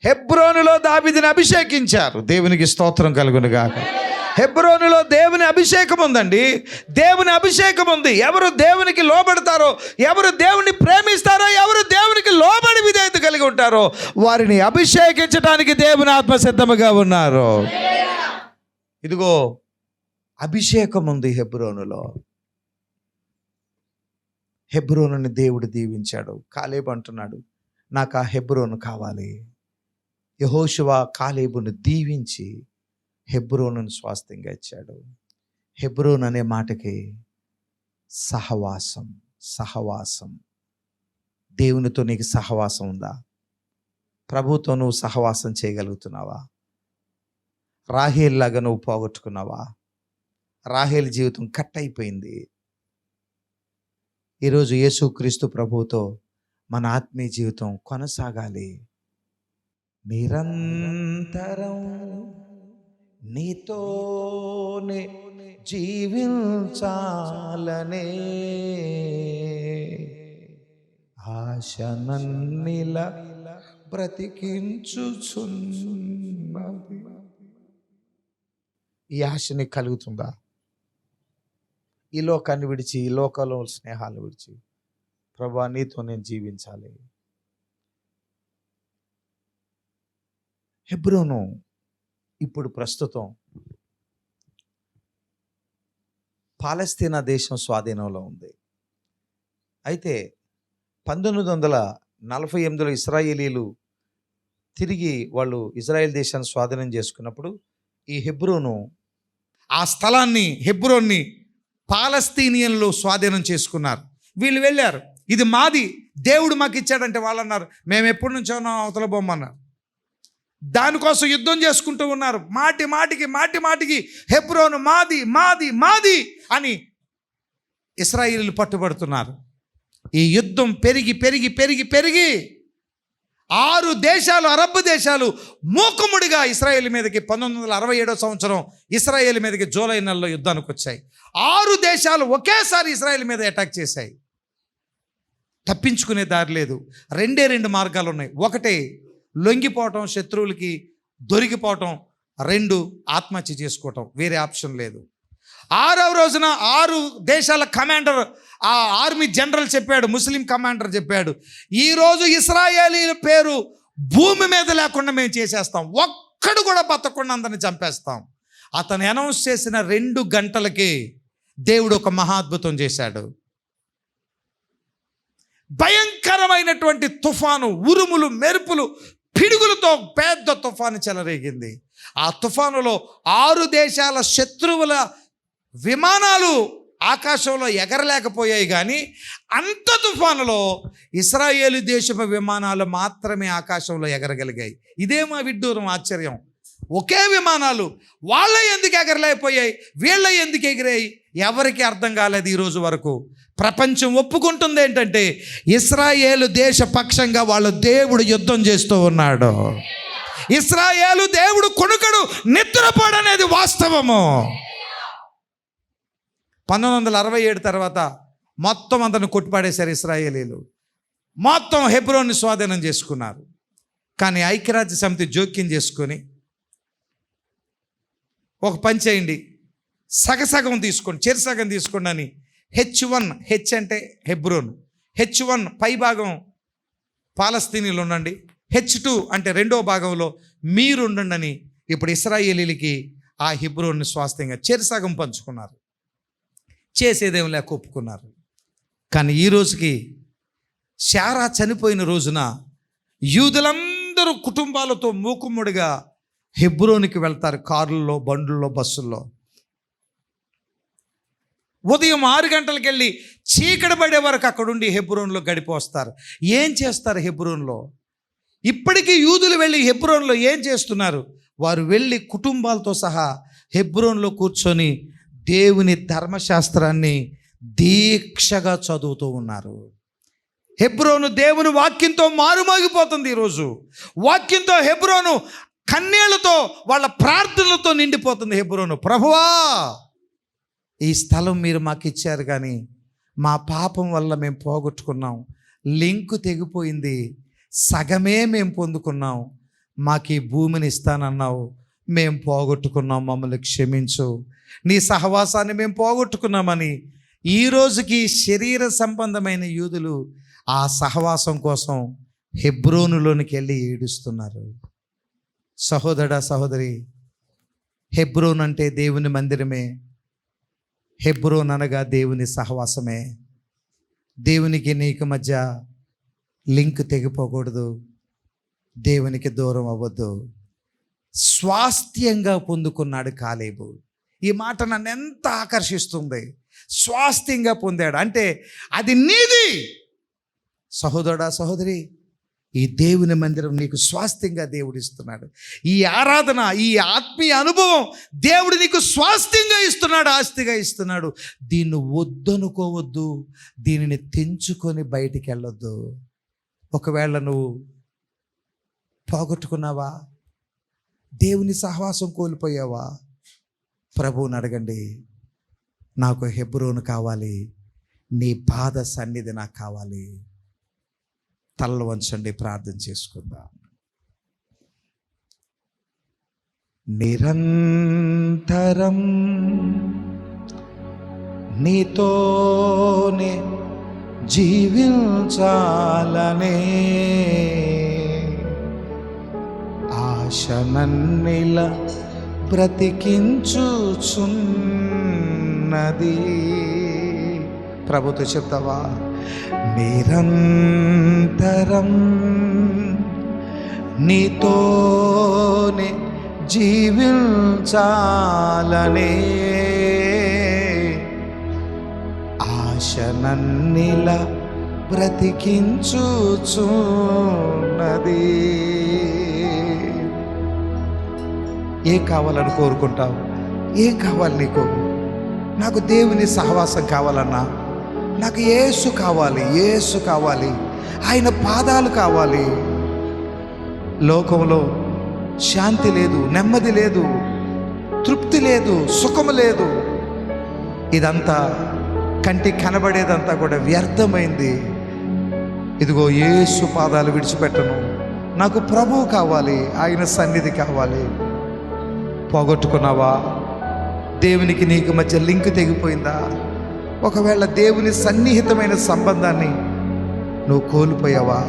A: హెబ్రోనులో దావీదుని అభిషేకించారు. దేవునికి స్తోత్రం కలుగును గాక.
B: హెబ్రోనులో దేవుని అభిషేకం ఉందండి. దేవుని అభిషేకం ఉంది. ఎవరు దేవునికి లోబడతారో, ఎవరు దేవుని ప్రేమిస్తారో, ఎవరు దేవునికి లోబడి విధేయత కలిగి ఉంటారో వారిని అభిషేకించడానికి దేవుని ఆత్మ సిద్ధముగా ఉన్నారు. ఇదిగో అభిషేకం ఉంది హెబ్రోనులో. హెబ్రోనుని దేవుడు దీవించాడు. కాలేబు అంటున్నాడు, నాకు ఆ హెబ్రోను కావాలి. యెహోషువ కాలేబును దీవించి హెబ్రోనును స్వాస్థ్యంగా ఇచ్చాడు. హెబ్రోన్ అనే మాటకి సహవాసం, సహవాసం. దేవునితో నీకు సహవాసం ఉందా? ప్రభుతో నువ్వు సహవాసం చేయగలుగుతున్నావా? రాహేల్ లాగా నువ్వు పోగొట్టుకున్నావా? రాహేల్ జీవితం కట్ అయిపోయింది. ఈరోజు యేసుక్రీస్తు ప్రభువుతో మన ఆత్మీయ జీవితం కొనసాగాలి. నిరంతరం నీతోనే జీవించాలనే ఆశ నన్నిలా బ్రతికించుచున్నది. ఈ ఆశ నీకు కలుగుతుందా? ఈ లోకాన్ని విడిచి, ఈ లోకంలో స్నేహాలను విడిచి, ప్రభువా నీతో నేను జీవించాలి. హెబ్రోను ఇప్పుడు ప్రస్తుతం పాలస్తీనా దేశం స్వాధీనంలో ఉంది. అయితే 1948లో ఇశ్రాయేలీలు తిరిగి వాళ్ళు ఇజ్రాయెల్ దేశాన్ని స్వాధీనం చేసుకున్నప్పుడు ఈ హెబ్రోను, ఆ స్థలాన్ని, హెబ్రోన్ని పాలస్తీనియన్లు స్వాధీనం చేసుకున్నారు. వీళ్ళు వెళ్ళారు, ఇది మాది, దేవుడు మాకు ఇచ్చాడంటే వాళ్ళు అన్నారు, మేము ఎప్పటి నుంచో అవతల బొమ్మన్నారు. దానికోసం యుద్ధం చేసుకుంటూ ఉన్నారు. మాటి మాటికి హెబ్రోను మాది మాది మాది అని ఇశ్రాయేలీలు పట్టుబడుతున్నారు. ఈ యుద్ధం పెరిగి 6 దేశాలు, అరబ్ దేశాలు మూకుముడిగా ఇశ్రాయేల్ మీదకి 1967 సంవత్సరం ఇశ్రాయేల్ మీదకి జూలై నెలలో యుద్ధానికి వచ్చాయి. 6 దేశాలు ఒకేసారి ఇశ్రాయేల్ మీద అటాక్ చేశాయి. తప్పించుకునే దారి లేదు. 2 మార్గాలు ఉన్నాయి. ఒకటి లొంగిపోవటం, శత్రువులకి దొరికిపోవటం. 2 ఆత్మహత్య చేసుకోవటం. వేరే ఆప్షన్ లేదు. 6వ రోజున 6 దేశాల కమాండర్, ఆ ఆర్మీ జనరల్ చెప్పాడు, ముస్లిం కమాండర్ చెప్పాడు, ఈరోజు ఇశ్రాయేలీల పేరు భూమి మీద లేకుండా మేము చేసేస్తాం, ఒక్కడు కూడా బతకకుండా అందరిని చంపేస్తాం. అతను అనౌన్స్ చేసిన 2 గంటలకి దేవుడు ఒక మహాద్భుతం చేశాడు. భయంకరమైనటువంటి తుఫాను, ఉరుములు, మెరుపులు, పిడుగులతో పెద్ద తుఫాను చెలరేగింది. ఆ తుఫానులో 6 దేశాల శత్రువుల విమానాలు ఆకాశంలో ఎగరలేకపోయాయి. కానీ అంత తుఫానులో ఇశ్రాయేలు దేశపు విమానాలు మాత్రమే ఆకాశంలో ఎగరగలిగాయి. ఇదే మా విడ్డూరం, ఆశ్చర్యం. ఒకే విమానాలు, వాళ్ళ ఎందుకు ఎగరలేకపోయాయి, వీళ్ళ ఎందుకు ఎగిరాయి, ఎవరికి అర్థం కాలేదు ఈరోజు వరకు. ప్రపంచం ఒప్పుకుంటుంది ఏంటంటే ఇశ్రాయేలు దేశ పక్షంగా వాళ్ళ దేవుడు యుద్ధం చేస్తూ ఉన్నాడు. ఇశ్రాయేలు దేవుడు కొనుకడు, నిద్రపోడనేది వాస్తవము. 1967 తర్వాత మొత్తం అందరిని కొట్టిపాడేశారు ఇశ్రాయేలీలు. మొత్తం హెబ్రోన్ని స్వాధీనం చేసుకున్నారు. కానీ ఐక్యరాజ్య సమితి జోక్యం చేసుకొని ఒక పని చేయండి, సగసగం తీసుకోండి, చెరుసగం తీసుకోండి అని H1, హెచ్ అంటే హెబ్రోన్, H1 పై భాగం పాలస్తీనీలు ఉండండి, H2 అంటే 2వ భాగంలో మీరు ఉండండి అని ఇప్పుడు ఇశ్రాయేలీలకి ఆ హెబ్రోన్ని స్వాస్థ్యంగా చెరుసగం పంచుకున్నారు. చేసేదేం లేక ఒప్పుకున్నారు. కానీ ఈ రోజుకి శారా చనిపోయిన రోజున యూదులందరూ కుటుంబాలతో మూకుమ్ముడిగా హెబ్రోనికి వెళ్తారు. కారుల్లో, బండ్లలో, బస్సుల్లో. ఉదయం 6 గంటలకు వెళ్ళి చీకటి పడే వరకు అక్కడుండి హెబ్రోన్లో గడిపోస్తారు. ఏం చేస్తారు హెబ్రోన్లో? ఇప్పటికీ యూదులు వెళ్ళి హెబ్రోన్లో ఏం చేస్తున్నారు? వారు వెళ్ళి కుటుంబాలతో సహా హెబ్రోన్లో కూర్చొని దేవుని ధర్మశాస్త్రాన్ని దీక్షగా చదువుతూ ఉన్నారు. హెబ్రోను దేవుని వాక్యంతో మారుమోగిపోతుంది. ఈరోజు వాక్యంతో హెబ్రోను కన్నీళ్లతో, వాళ్ళ ప్రార్థనలతో నిండిపోతుంది హెబ్రోను. ప్రభువా, ఈ స్థలం మీరు మాకు ఇచ్చారు, కానీ మా పాపం వల్ల మేము పోగొట్టుకున్నాం, లింకు తెగిపోయింది, సగమే మేము పొందుకున్నాం, మాకు ఈ భూమిని ఇస్తానన్నావు, మేము పోగొట్టుకున్నాం, మమ్మల్ని క్షమించు, నీ సహవాసాన్ని మేము పోగొట్టుకున్నామని ఈ రోజుకి శరీర సంబంధమైన యూదులు ఆ సహవాసం కోసం హెబ్రోనులోనికి వెళ్ళి ఏడుస్తున్నారు. సహోదరా సహోదరి, హెబ్రోన్ అంటే దేవుని మందిరమే. హెబ్రోన్ అనగా దేవుని సహవాసమే. దేవునికి నీకు మధ్య లింక్ తెగిపోకూడదు, దేవునికి దూరం అవ్వద్దు. స్వాస్థ్యంగా పొందుకున్నాడు కాలేబు. ఈ మాట నన్ను ఎంత ఆకర్షిస్తుంది. స్వాస్థ్యంగా పొందాడు అంటే అది నీది. సహోదరుడా సహోదరి, ఈ దేవుని మందిరం నీకు స్వాస్థ్యంగా దేవుడు ఇస్తున్నాడు. ఈ ఆరాధన, ఈ ఆత్మీయ అనుభవం దేవుడు నీకు స్వాస్థ్యంగా ఇస్తున్నాడు, ఆస్తిగా ఇస్తున్నాడు. దీన్ని వద్దనుకోవద్దు, దీనిని తెంచుకొని బయటికి వెళ్ళొద్దు. ఒకవేళ నువ్వు పోగొట్టుకున్నావా, దేవుని సహవాసం కోల్పోయావా, ప్రభువుని అడగండి. నాకు హెబ్రోను కావాలి, నీ పాద సన్నిధి నాకు కావాలి. తలలు వంచండి, ప్రార్థన చేసుకుందాం. నిరంతరం నీతోనే జీవించాలనే ఆశనన్నిల బ్రతికించుచున్నది. ప్రభుతో చెప్తావా? నిరంతరం నీతోనే జీవించాలనే ఆశనన్నిల బ్రతికించుచున్నది. ఏం కావాలని కోరుకుంటావు? ఏం కావాలి నీకు? నాకు దేవుని సహవాసం కావాలన్నా, నాకు యేసు కావాలి, యేసు కావాలి, ఆయన పాదాలు కావాలి. లోకంలో శాంతి లేదు, నెమ్మది లేదు, తృప్తి లేదు, సుఖము లేదు. ఇదంతా కంటికి కనబడేదంతా కూడా వ్యర్థమైంది. ఇదిగో యేసు పాదాలు విడిచిపెట్టను. నాకు ప్రభువు కావాలి, ఆయన సన్నిధి కావాలి. పోగొట్టుకున్నావా? దేవునికి నీకు మధ్య లింక్ తెగిపోయిందా? ఒకవేళ దేవుని సన్నిహితమైన సంబంధాన్ని నువ్వు కోల్పోయావా?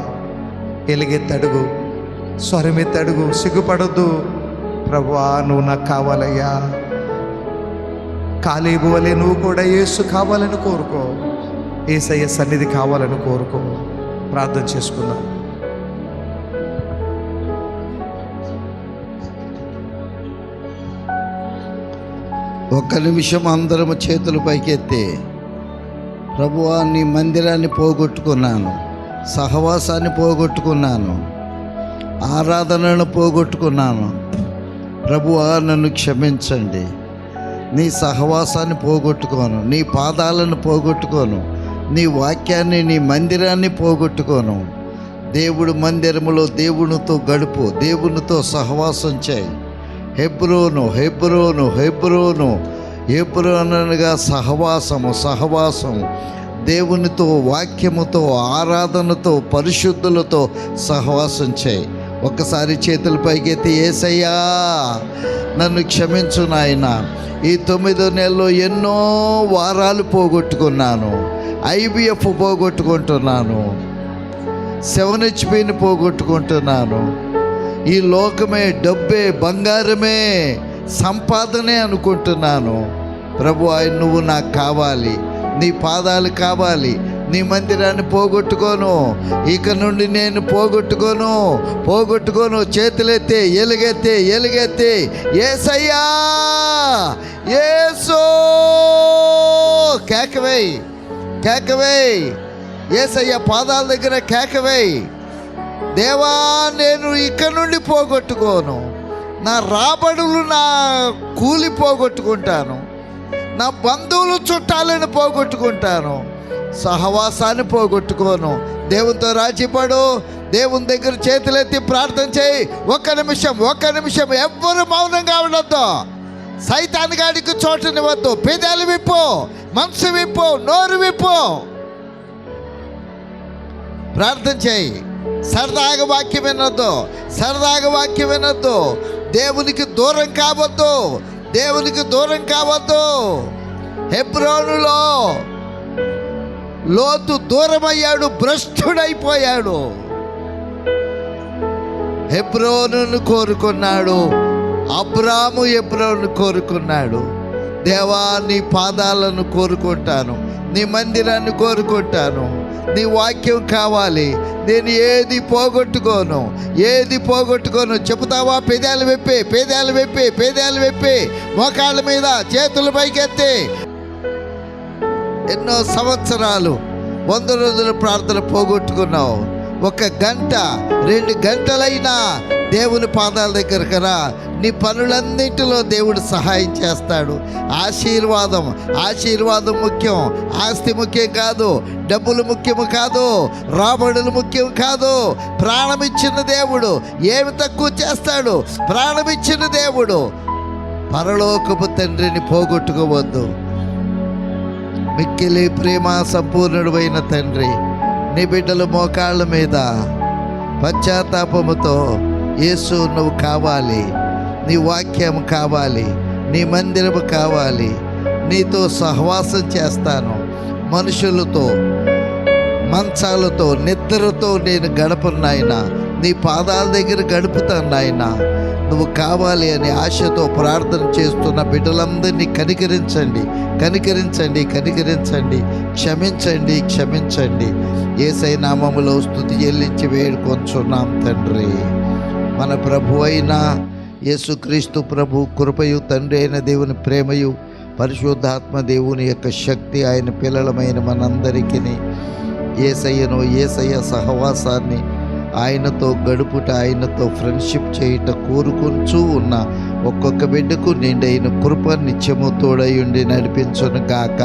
B: ఎలుగెత్తడుగు, స్వరమెత్తడుగు, సిగ్గుపడొద్దు. ప్రభువా, నువ్వు నాకు కావాలయ్యా. కాలేబు వలె నువ్వు కూడా యేసు కావాలని కోరుకో, యేసయ్య సన్నిధి కావాలని కోరుకో. ప్రార్థన చేసుకుందాం.
C: ఒక్క నిమిషం అందరము చేతులు పైకెత్తి, ప్రభువా, నీ మందిరాన్ని పోగొట్టుకున్నాను, సహవాసాన్ని పోగొట్టుకున్నాను, ఆరాధనను పోగొట్టుకున్నాను. ప్రభువా, నన్ను క్షమించండి. నీ సహవాసాన్ని పోగొట్టుకోను, నీ పాదాలను పోగొట్టుకోను, నీ వాక్యాన్ని, నీ మందిరాన్ని పోగొట్టుకోను. దేవుడు మందిరములో దేవునితో గడుపు, దేవునితో సహవాసం చేయి. హెబ్రోను, హెబ్రోను, హెబ్రోను, హెబ్రోను అనగా సహవాసము, సహవాసము. దేవునితో, వాక్యముతో, ఆరాధనతో, పరిశుద్ధులతో సహవాసం చేయి. ఒక్కసారి చేతుల పైకెత్తి, యేసయ్యా నన్ను క్షమించు నాయనా. ఈ 9 నెలల్లో ఎన్నో వారాలు పోగొట్టుకున్నాను. IVF పోగొట్టుకుంటున్నాను, 7HP పోగొట్టుకుంటున్నాను. ఈ లోకమే, డబ్బే, బంగారమే, సంపాదనే అనుకుంటున్నాను. ప్రభువా, నువ్వు నాకు కావాలి, నీ పాదాలు కావాలి. నీ మందిరాన్ని పోగొట్టుకోను, ఇక నుండి నేను పోగొట్టుకోను. చేతులెత్తి, ఎలుగెత్తి, ఎలుగెత్తి, యేసయ్యా, యేసు, కేకవేయ్, కేకవేయ్. యేసయ్య పాదాల దగ్గర కేకవేయ్. దేవా, నేను ఇక నుండి పోగొట్టుకోను. నా రాబడులు, నా కూలి పోగొట్టుకుంటాను, నా బంధువులు, చుట్టాలను పోగొట్టుకుంటాను, సహవాసాన్ని పోగొట్టుకోను. దేవునితో రాజీపడు. దేవుని దగ్గర చేతులెత్తి ప్రార్థన చేయి. ఒక్క నిమిషం ఎవ్వరు మౌనంగా ఉండొద్దు. సైతాన్ గాడికి చోటునివ్వద్దు. పెదాలు విప్పు, మనసు విప్పు, నోరు విప్పు, ప్రార్థన చేయి. సరదాగా వాక్యం వినొద్దు, దేవునికి దూరం కావద్దు, దేవునికి దూరం కావద్దు. హెబ్రోనులో లోతు దూరమయ్యాడు, భ్రష్టుడైపోయాడు. హెబ్రోనును కోరుకున్నాడు, అబ్రాము హెబ్రోను కోరుకున్నాడు. దేవా, నీ పాదాలను కోరుకుంటాను, నీ మందిరాన్ని కోరుకుంటాను, నీ వాక్యం కావాలి, నేను ఏది పోగొట్టుకోను, ఏది పోగొట్టుకోను. చెబుతావా? పేదాలు వెప్పి, పేదాలు వెప్పి, పేదాలు వెప్పి, మోకాళ్ళ మీద చేతుల పైకెత్తి. ఎన్నో సంవత్సరాలు 100 రోజుల ప్రార్థన పోగొట్టుకున్నావు. 1 గంట 2 గంటలైనా దేవుని పాదాల దగ్గర రా. నీ పనులన్నింటిలో దేవుడు సహాయం చేస్తాడు. ఆశీర్వాదం ముఖ్యం, ఆస్తి ముఖ్యం కాదు, డబ్బులు ముఖ్యం కాదు, రాబడులు ముఖ్యం కాదు. ప్రాణమిచ్చిన దేవుడు ఏమి తక్కువ చేస్తాడు? ప్రాణమిచ్చిన దేవుడు. పరలోకపు తండ్రిని పోగొట్టుకోవద్దు. మిక్కిలి ప్రేమ సంపూర్ణుడైన తండ్రి, నీ బిడ్డల మోకాళ్ళ మీద పశ్చాత్తాపముతో, యేసు నువ్వు కావాలి, నీ వాక్యం కావాలి, నీ మందిరము కావాలి, నీతో సహవాసం చేస్తాను, మనుషులతో, మంచాలతో, నిద్రతో నేను గడపను నాయనా, నీ పాదాల దగ్గర గడుపుతాను నాయనా. నువ్వు కావాలి అనే ఆశతో ప్రార్థన చేస్తున్న బిడ్డలందరినీ కనికరించండి, కనికరించండి, కనికరించండి. క్షమించండి, క్షమించండి. యేసయ్య నామములో స్తుతి చెల్లించి వేడుకొంచున్నాం తండ్రి. మన ప్రభు అయిన యేసుక్రీస్తు ప్రభు కృపయు, తండ్రి అయిన దేవుని ప్రేమయు, పరిశుద్ధాత్మ దేవుని యొక్క శక్తి, ఆయన పిల్లలమైన మనందరికీ, యేసయ్య సహవాసాన్ని, ఆయనతో గడుపుట, ఆయనతో ఫ్రెండ్షిప్ చేయుట కోరుకుంటూ ఉన్న ఒక్కొక్క బిడ్డకు నిండైన కృప నిత్యము తోడై ఉండి నడిపించును గాక.